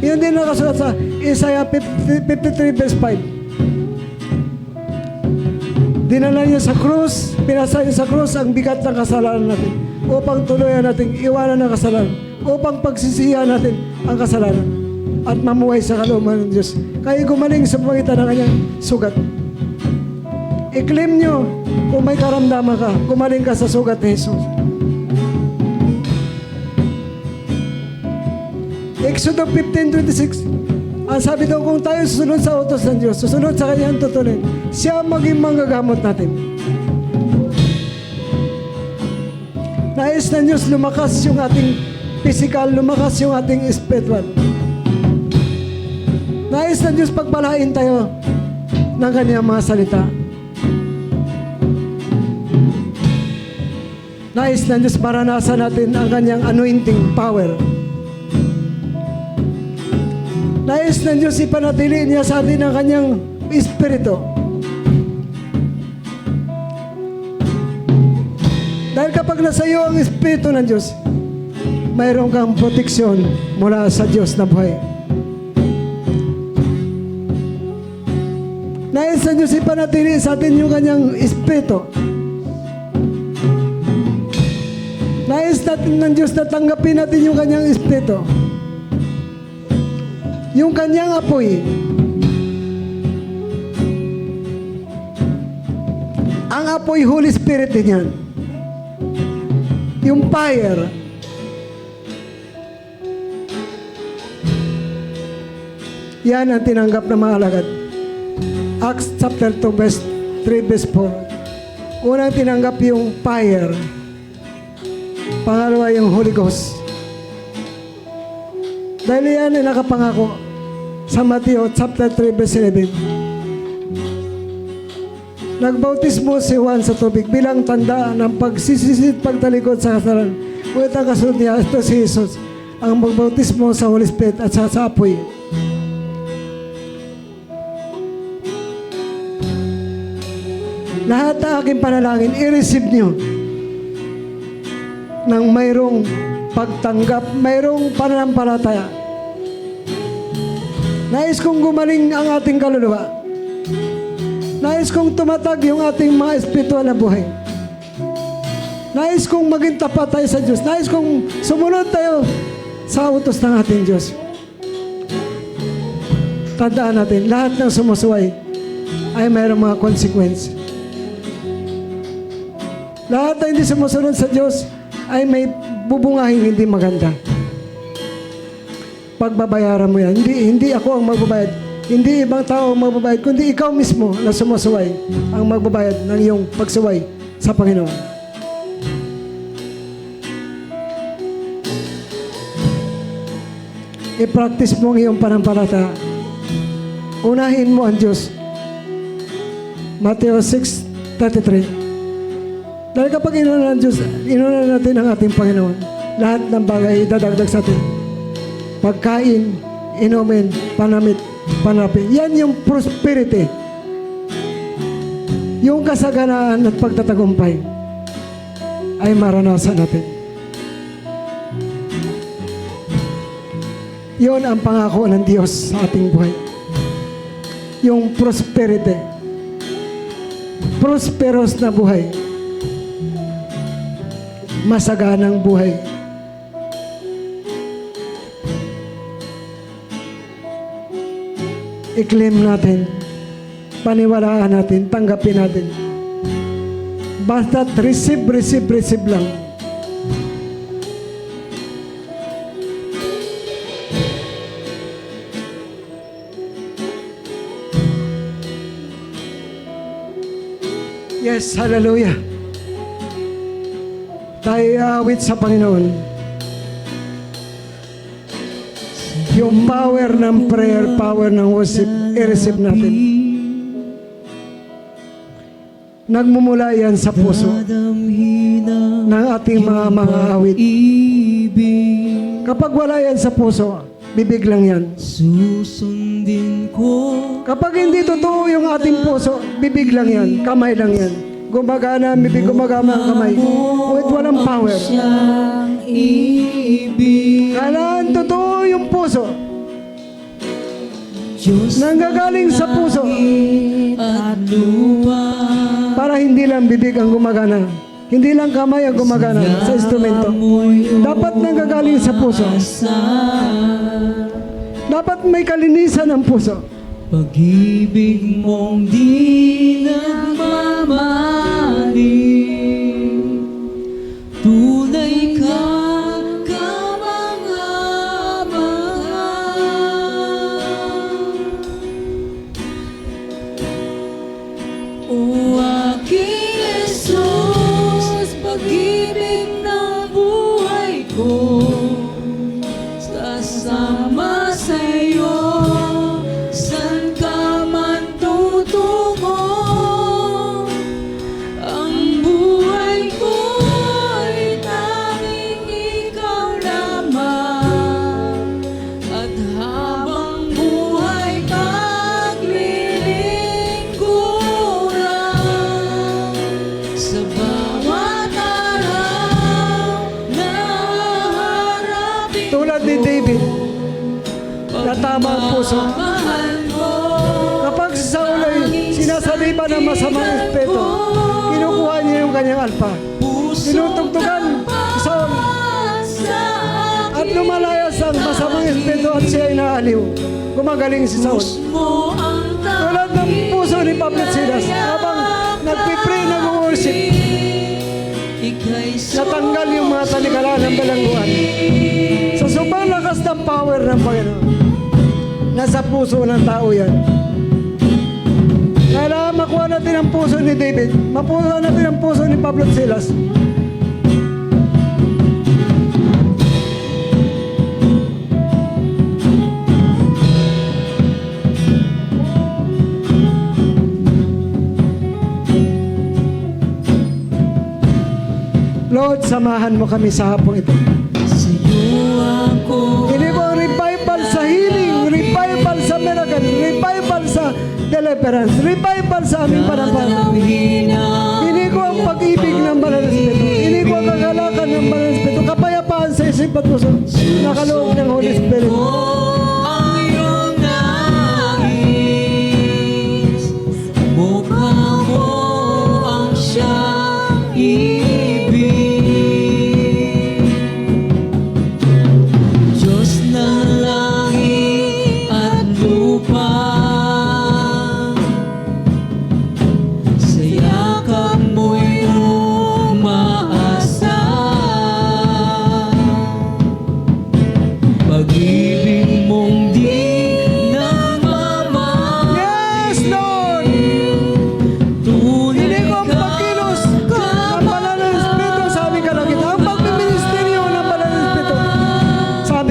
Iyon din nakasulat sa Isaiah 53 verse 5. Dinala niya sa krus, pinasa niya sa krus ang bigat ng kasalanan natin upang tuluyan natin iwanan ng kasalanan, upang pagsisihan natin ang kasalanan at mamuhay sa kalooban ng Diyos. Kaya gumaling sa pamagitan ng kanyang sugat. I-claim nyo kung may karamdaman ka, gumaling ka sa sugat ni Jesus. Exodus 15:26. Ang sabi daw, kung tayo susunod sa utos ng Diyos, susunod sa kanyang tutunin, siya maging manggagamot natin. Nais ng Diyos lumakas yung ating physical, lumakas yung ating spiritual. Nais ng Diyos pagpalain tayo ng kanyang mga salita. Nais ng Diyos maranasan natin ang kanyang anointing power. Nais ng Diyos ipanatili niya sa atin ang kanyang espiritu. Dahil kapag nasa iyo ang espiritu ng Diyos, mayroon kang proteksyon mula sa Diyos na buhay. Nais ng Diyos ipanatili sa atin yung kanyang espiritu. Nais natin ng Diyos na tanggapin natin yung kanyang espiritu. Yung kanyang apoy. Ang apoy, Holy Spirit din yan. Yung fire. Yan ang tinanggap na mga alagad. Acts chapter 2 verse 3 verse 4. Unang tinanggap yung fire. Pangalawa yung Holy Ghost. Dahil yan ay nakapangako sa Mateo chapter 3 verse 11. Nagbautismo si Juan sa tubig bilang tanda ng pagsisisid pagtalikod sa kasalanan. Ngunit ang kasunod niya, ito si Jesus, ang magbautismo sa Holy Spirit at sa apoy. Lahat ng aking panalangin, i-receive niyo ng mayroong pagtanggap, mayroong pananampalataya. Nais kong gumaling ang ating kaluluwa. Nais kong tumatag yung ating mga espiritual na buhay. Nais kong maging tapat tayo sa Diyos. Nais kong sumunod tayo sa utos ng ating Diyos. Tandaan natin, lahat ng sumusuway ay mayroong mga consequence. Lahat na hindi sumusunod sa Diyos ay may bubungahing hindi maganda. Pagbabayaran mo yan. Hindi ako ang magbabayad. Hindi ibang tao ang magbabayad, kundi ikaw mismo na sumusuway ang magbabayad ng iyong pagsuway sa Panginoon. I-practice mo ang iyong panampalataya. Unahin mo ang Diyos. Mateo 6:33. Dahil kapag inuna ng Diyos, inuna natin ang ating Panginoon, lahat ng bagay idadagdag sa atin. Pagkain, inumin, panamit, panapi. Yan yung prosperity. Yung kasaganaan at pagtatagumpay ay maranasan natin. Yun ang pangako ng Diyos sa ating buhay. Yung prosperity. Prosperous na buhay. Masaganang buhay. I-claim natin, paniwalaan natin, tanggapin natin. Basta receive lang. Yes, hallelujah. Tayo awit sa Panginoon. Yung power ng prayer, power ng worship, i-receive natin. Nagmumula yan sa puso ng ating mga awit. Kapag wala yan sa puso, bibig lang yan. Kapag hindi totoo yung ating puso, bibig lang yan, kamay lang yan. Gumagana, bibig gumagama ang kamay. Ngunit walang power. Kailangan totoo yung puso. Nanggagaling sa puso. Para hindi lang bibig ang gumagana. Hindi lang kamay ang gumagana sa instrumento. Dapat nanggagaling sa puso. Dapat may kalinisan ng puso. Pag-ibig mong di nagmamaling, tunay ka kamangha-mangha. O aking Jesus, pag-ibig ng buhay ko, sasama sa'yo. Tulad ni David, na tama ang puso. Kapag si Saul ay sinasalipan ng masamang espiritu, kinukuha niya yung kanyang alpa. Tinutugtugan si Saul at lumalayas ang masamang espiritu at siya ay naaliw. Gumagaling si Saul. Tulad ng puso ni Pablo Silas, habang nagpipray, nag-worship, natanggal yung mga talikalaan ng balangguan. Sa sobrang lakas ng power ng Panginoon, nasa puso ng tao yan. Kailangan makuha natin ang puso ni David, makuha natin ang puso ni Pablo Silas. Lord, samahan mo kami sa hapong ito. Hindi ko revival sa healing, revival sa miracle, revival sa deliverance, revival sa aming panampalataya. Hindi ko ang pag-ibig ng Banal na Espiritu. Hindi ko ang kagalakan ng Banal na Espiritu. Kapayapaan sa isip at puso. Nakaloob ng Holy Spirit.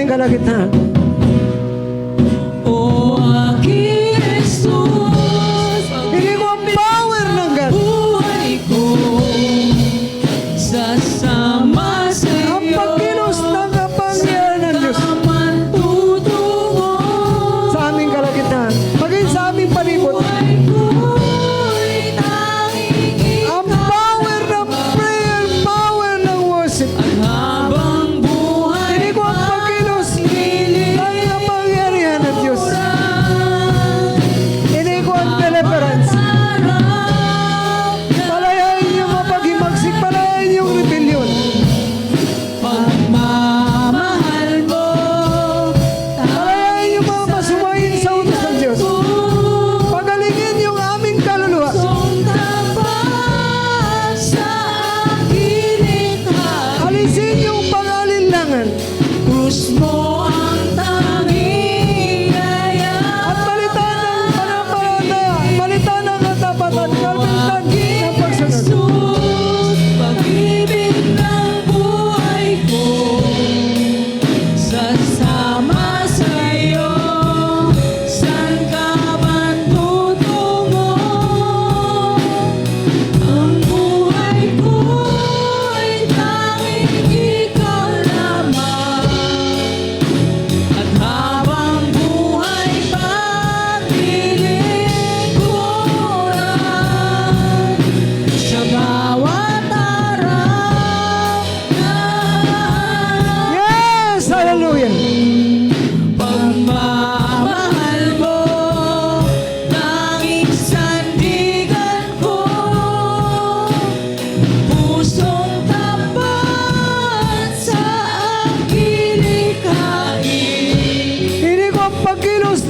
Kalagitnaan. O aking Jesus, hindi ko ang power ng God. Buhay ko,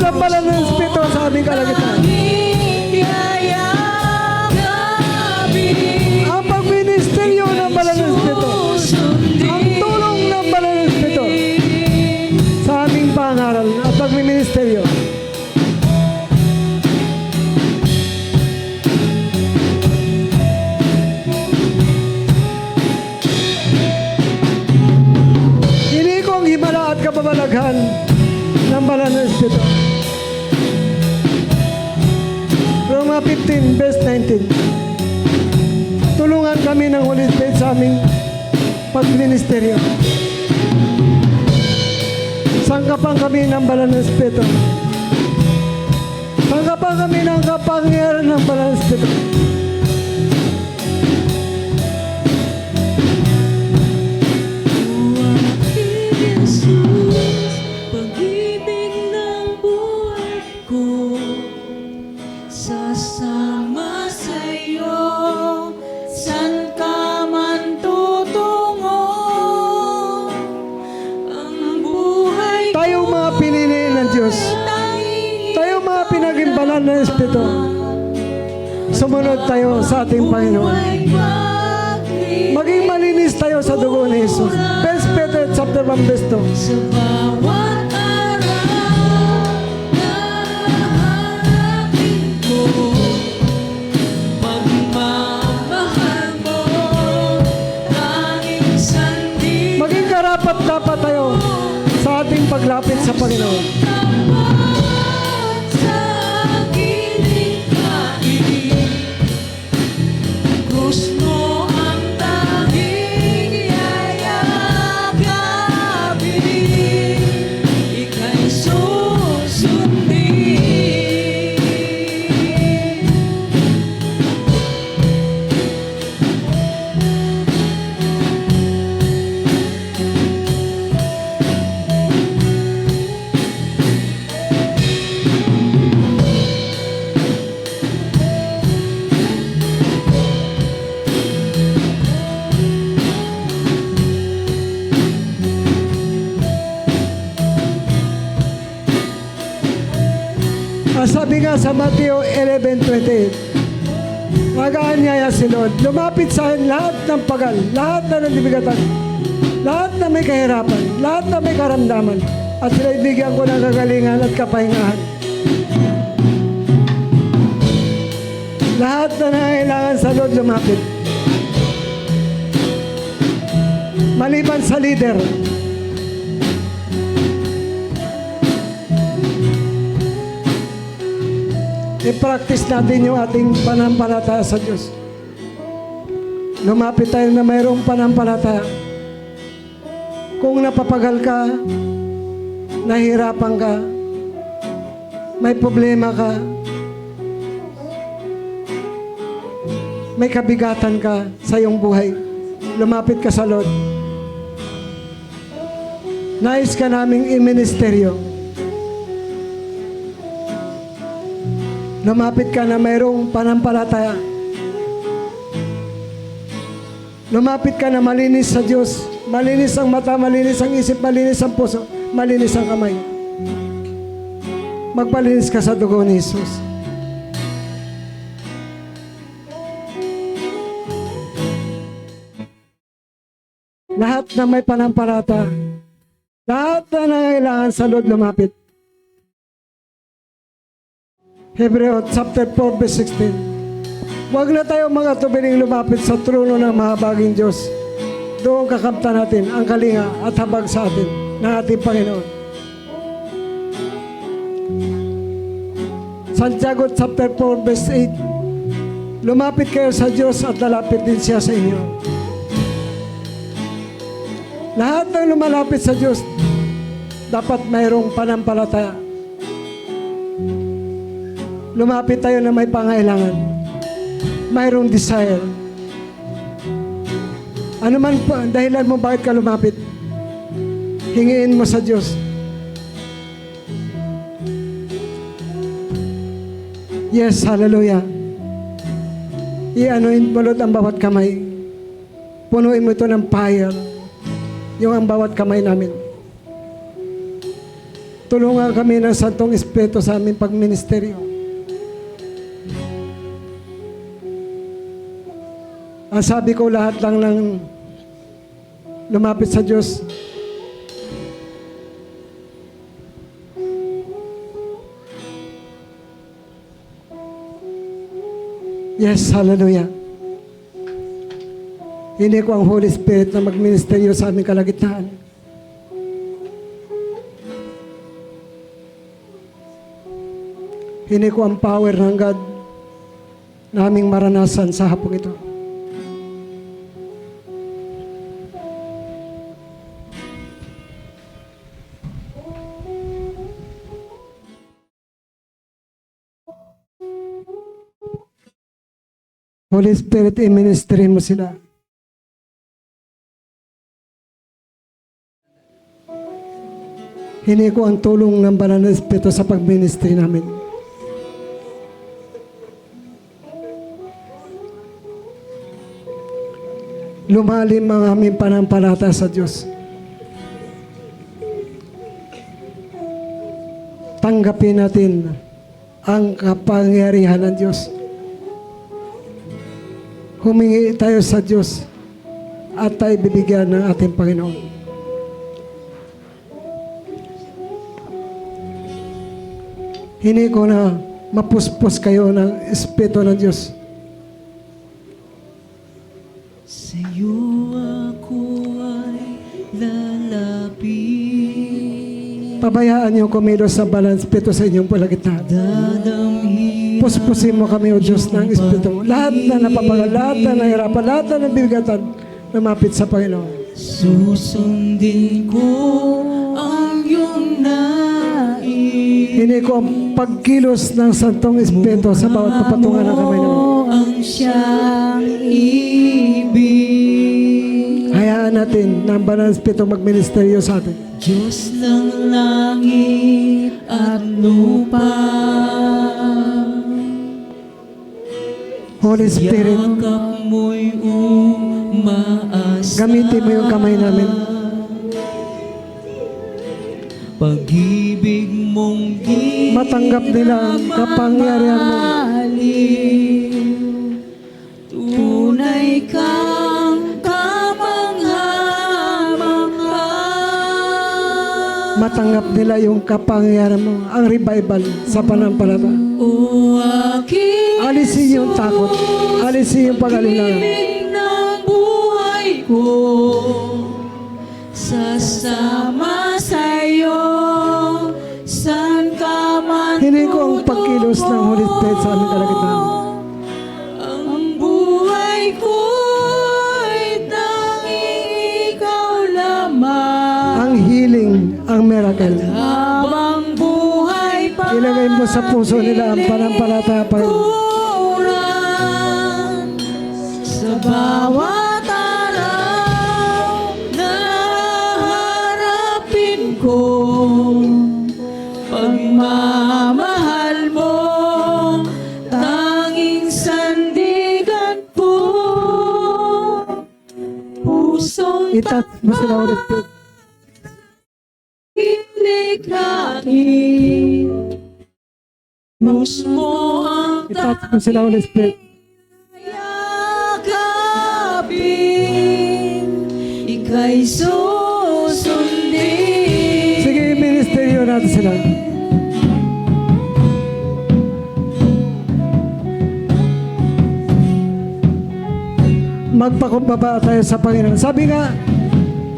ng banal na Espiritu sa aming kalagitnaan. Ang pagministeryo ng banal na Espiritu. Ang tulong ng banal na Espiritu sa aming pangaral at pagministeryo. Hini ko ang himala at kababalaghan ng banal na Espiritu. Roma 15, verse 19. Tulungan kami ng Holy Spirit sa aming pagministeryo. Sangkapan kami ng banal na Espiritu. Sangkapan kami ng kapangyarihan ng banal na Espiritu. Pag-ibig ng buhay ko, sasama sa'yo, san ka man tutungo. Ang buhay Tayong mga pinili ng Diyos, tayong mga pinaging banal na Espiritu, sumunod tayo sa ating Panginoon. Maging malinis tayo sa dugo ni Jesus. 1 Peter chapter 1 verse 2. sa bawat araw na haharapin ko, pagmamahal mo, tanging sandigan Maging karapat-dapat tayo sa ating paglapit sa Panginoon. sa aking kaibig. Krus mo ang tanging yayakapin, ika'y susundin. Sabi nga sa Mateo 11:28, nag-aanyaya si Lord, lumapit sa akin lahat ng pagal, lahat na nandibigatan, lahat na may kahirapan, lahat na may karamdaman, at sila'y bigyan ko ng kagalingan at kapahingahan. Lahat na nangailangan sa Lord lumapit. Maliban sa leader, i-practice natin yung ating panampalataya sa Diyos. Lumapit tayo na mayroong panampalataya. Kung napapagal ka, nahihirapan ka, may problema ka, may kabigatan ka sa iyong buhay, lumapit ka sa Lord. Nais ka naming i-ministeryo. Lumapit ka na mayroong panampalataya. Lumapit ka na malinis sa Diyos. Malinis ang mata, malinis ang isip, malinis ang puso, malinis ang kamay. Magpalinis ka sa dugo ni Jesus. Lahat na may panampalataya, lahat na nangailangan sa Lord lumapit. Hebreo chapter 4 verse 16. Huwag na tayo mga tubiling lumapit sa trono ng mahabaging Diyos. Doon kakamta natin ang kalinga at habag sa atin ng ating Panginoon. Santiago chapter 4 verse 8. Lumapit kayo sa Diyos at lalapit din siya sa inyo. Lahat ng lumalapit sa Diyos dapat mayroong panampalataya. Lumapit tayo na may pangailangan. Mayroong desire. Ano man po, dahilan mo bakit ka lumapit, hingiin mo sa Diyos. Yes, hallelujah. I-anoint mo Lord ang bawat kamay. Punuin mo ito ng fire. Yung ang bawat kamay namin. Tulungan kami ng Santong Espiritu sa aming pagministeryo. Ang sabi ko, lahat lang ng lumapit sa Diyos, yes, hallelujah. Hindi ko ang Holy Spirit na magministeryo sa aming kalagitnaan. Hindi ko ang power ng God na aming maranasan sa hapong ito. Holy Spirit, i-ministry mo sila. Hini ko ang tulong ng Banal na Espiritu sa pag-ministry namin. Lumalim ang aming panampalataya sa Diyos. Tanggapin natin ang kapangyarihan ng Diyos. Humingi tayo sa Diyos at tayo bibigyan ng ating Panginoon. Hindi ko na mapuspos kayo ng Espiritu ng Diyos. Sa'yo ako ay lalapit. Pabayaan niyo kumilos sa Banal na Espiritu sa inyong palagitnaan. Dadamhin Puspusin mo kami, O Diyos, ng Espiritu mo. Lahat na napapagal, lahat na nahirapan, lahat na nabibigatan, lumapit sa Panginoon. susundin ko ang iyong nais. Hindi ko ang pagkilos ng Santong Espiritu sa bawat papatungan ng kamay namin. Ang siyang ibig. Hayaan natin na ang Banal na Espiritu magministeryo sa atin. Diyos ng langit at lupa. Holy Spirit, Yakap mo'y umaasa. gamitin mo yung kamay namin. Pag-ibig mong di Matanggap nila ang kapangyarihan mo. Tunay kang kamangha-mangha. Matanggap nila yung kapangyarihan mo, ang revival sa panampalataya. O aking Alisin yung takot, alisin yung pag-alala. pag-ibig ng buhay ko, sasama sa'yo, saan ka man Hindi ko ang pagkilos ng Holy Spirit sa aming kalagitnaan. Ang buhay ko'y tanging ikaw lamang. Ang healing, ang miracle. Habang buhay pa Ilagay mo sa puso nila ang panampalataya, Panginoon. kurang sa bawat araw na harapin ko. Pagmamahal mo, tanging sandigan po. Pusong Itat mo sila, Holy Spirit. ilikhain. Mismo ang Itat mo sila, Holy Spirit. yakapin, ika'y susundin. Sige, ministeryo natin sila. Magpakumbaba tayo sa Panginoon. Sabi nga,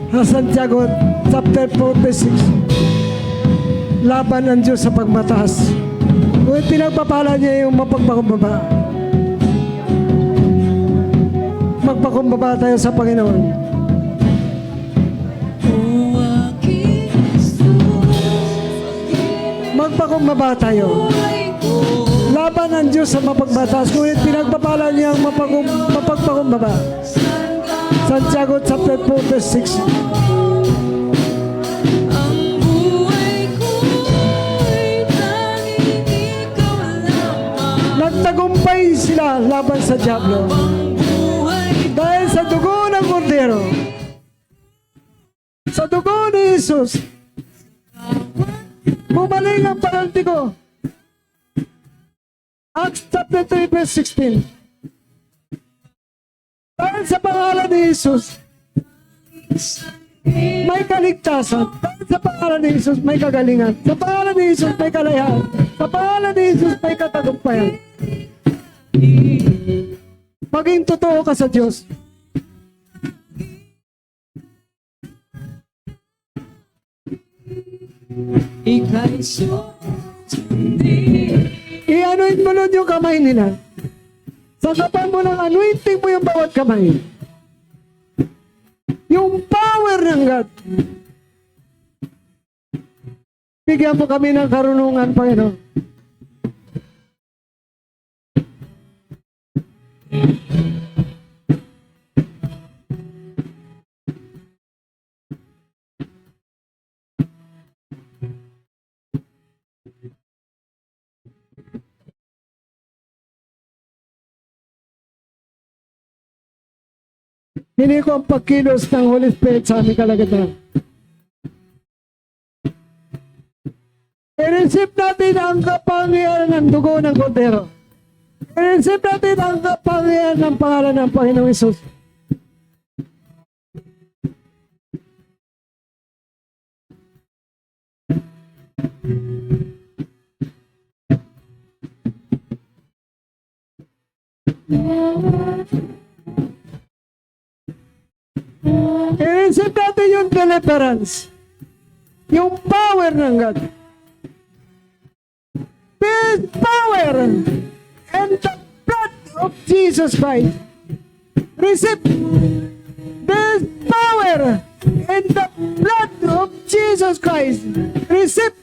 sa Santiago chapter 4 verse 6, laban ng Diyos sa pagmataas. Kung pinagpapala niya yung mapagpakumbaba, magpakumbaba tayo sa Panginoon. O aking Jesus, Magpakumbaba tayo. buhay ko, Laban ng Diyos sa mapagmataas, ngunit pinagpapala niya ang mapagpakumbaba. saan ka Santiago chapter 4 verse 6. ang buhay ko'y tanging ikaw lamang. Nagtagumpay sila laban sa Diablo. Ang buhay Dahil sa dugo ng kordero, sa dugo ni Jesus, Bumaling ang panalti ko. Acts chapter 3 verse 16. Dahil sa pangalan ni Jesus, may kaligtasan. Dahil sa pangalan ni Jesus, may kagalingan. Sa pangalan ni Jesus, may kalayahan. Sa pangalan ni Jesus, may katagumpayan. Maging totoo ka sa Diyos. Ika'y sundin. I-anoint mo nun yung kamay nila. Sagapan mo ng anointing mo yung bawat kamay. Yung power ng God. Bigyan mo kami ng karunungan, Panginoon. Hindi ko ang pagkilos ng Holy Spirit sa aming kalagatan. I-receive natin ang kapangyarihan ng dugo ng Kordero. I-receive natin ang kapangyarihan ng pangalan ng Panginoong Hesus. I-receive natin yung deliverance. Yung power ng God. This power and the blood of Jesus Christ. Receive this power and the blood of Jesus Christ. Receive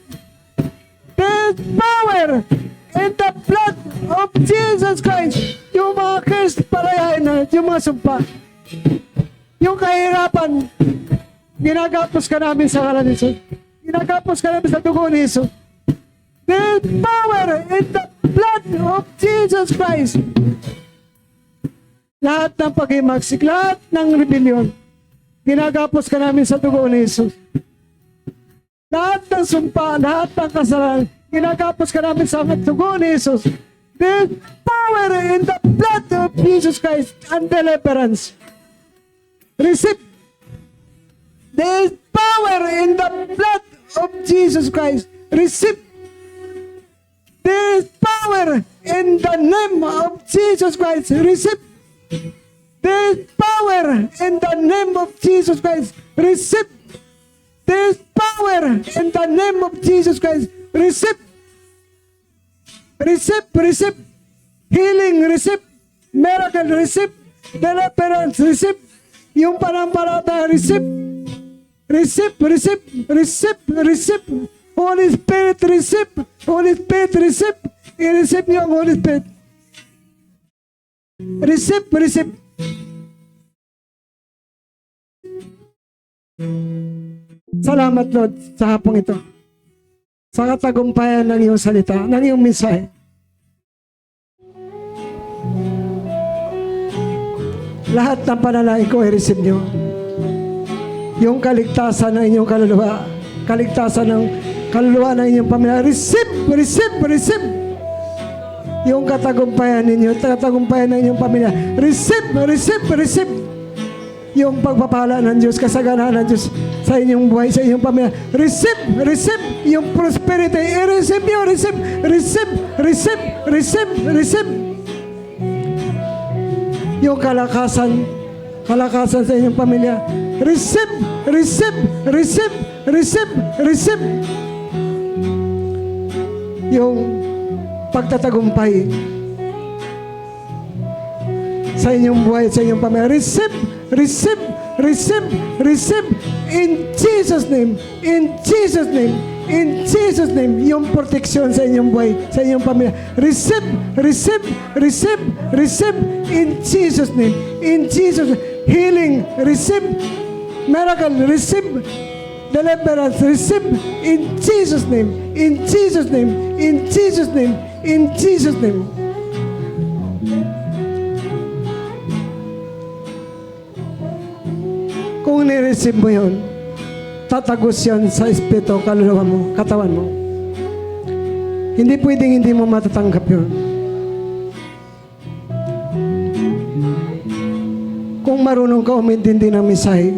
this power and the blood of Jesus Christ. Yung mga curse, palayain na, yung mga sumpa. Yung kahirapan, ginagapos ka namin sa ngalan ni Jesus. Ginagapos ka namin sa dugo ni Jesus. The power in the blood of Jesus Christ. Lahat ng pag-imagsik, lahat ng rebellion, ginagapos ka namin sa dugo ni Jesus. Lahat ng sumpa, lahat ng kasalanan, ginagapos ka namin sa dugo ni Jesus. The power in the blood of Jesus Christ and deliverance. Receive the power in the blood of Jesus Christ. Receive the power in the name of Jesus Christ. Receive the power in the name of Jesus Christ. Receive the power in the name of Jesus Christ. Receive, receive healing, receive miracle, receive deliverance, receive yung panampalataya, receive, Holy Spirit, receive, Holy Spirit, receive, i-receive niyo ang Holy Spirit. Receive. Salamat, Lord, sa hapong ito. Sa katagumpayan ng iyong salita, ng iyong mensahe. Lahat ng panalangin ko i-receive niyo. Yung kaligtasan ng inyong kaluluwa, kaligtasan ng kaluluwa ng inyong pamilya, receive. Yung katagumpayan ninyo, katagumpayan ng inyong pamilya, receive. Yung pagpapala ng Diyos, kasaganaan ng Diyos sa inyong buhay, sa inyong pamilya, receive. Yung prosperity, i-receive niyo, receive. Yung kalakasan sa inyong pamilya. Receive. Yung pagtatagumpay sa inyong buhay, sa inyong pamilya. Receive. In Jesus' name, yung proteksyon sa inyong buhay, sa inyong pamilya. Receive. In Jesus' name. Healing, receive. Miracle, receive. Deliverance, receive. In Jesus' name. Kung ni-receive mo yun, tatagos yan sa espiritu, kaluluwa mo, katawan mo. Hindi pwedeng hindi mo matatanggap yun. Kung marunong ka umintindi ng mensahe,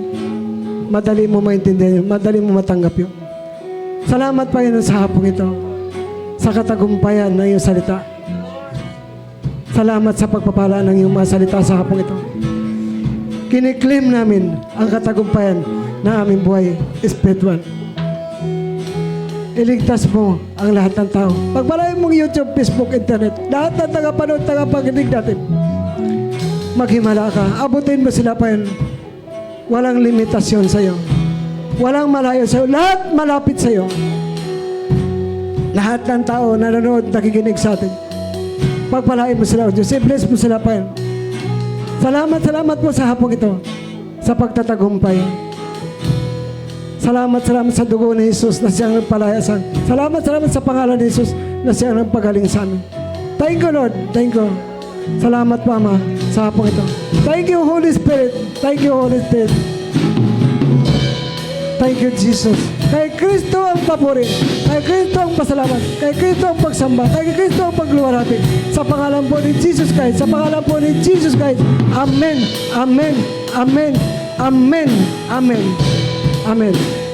madali mo maintindihan yun, madali mo matanggap yun. Salamat, Panginoon, sa hapong ito, sa katagumpayan ng iyong salita. Salamat sa pagpapala ng iyong mga salita sa hapong ito. Kiniklaim namin ang katagumpayan ng aming buhay espiritual. Iligtas mo ang lahat ng tao. Pagpalain mong YouTube, Facebook, Internet, lahat ng tagapanood, tagapakinig natin. Maghimala ka. Abutin mo sila pa yun. Walang limitasyon sa iyo. Walang malayo sa iyo. Lahat malapit sa iyo. Lahat ng tao na nanonood, nakikinig sa atin. Pagpalain mo sila, O Diyos. I-bless mo sila pa yun. Salamat po sa hapong ito. Sa pagtatagumpay. Salamat sa dugo ni Jesus na siyang nagpalayasan. Salamat sa pangalan ni Jesus na siyang nagpagaling sa amin. Thank you, Lord. Thank you. Salamat po, Ama, sa hapong ito. Thank you, Holy Spirit. Thank you, Holy Spirit. Thank you, Jesus. Kay Kristo ang papuri. Kay Kristo ang pasalamat. Kay Kristo ang pagsamba. Kay Kristo ang pagluwalhati. Sa pangalan po ni Jesus Christ. Sa pangalan po ni Jesus Christ. Amen. Amen. Amen. Amen. Amen. Amen.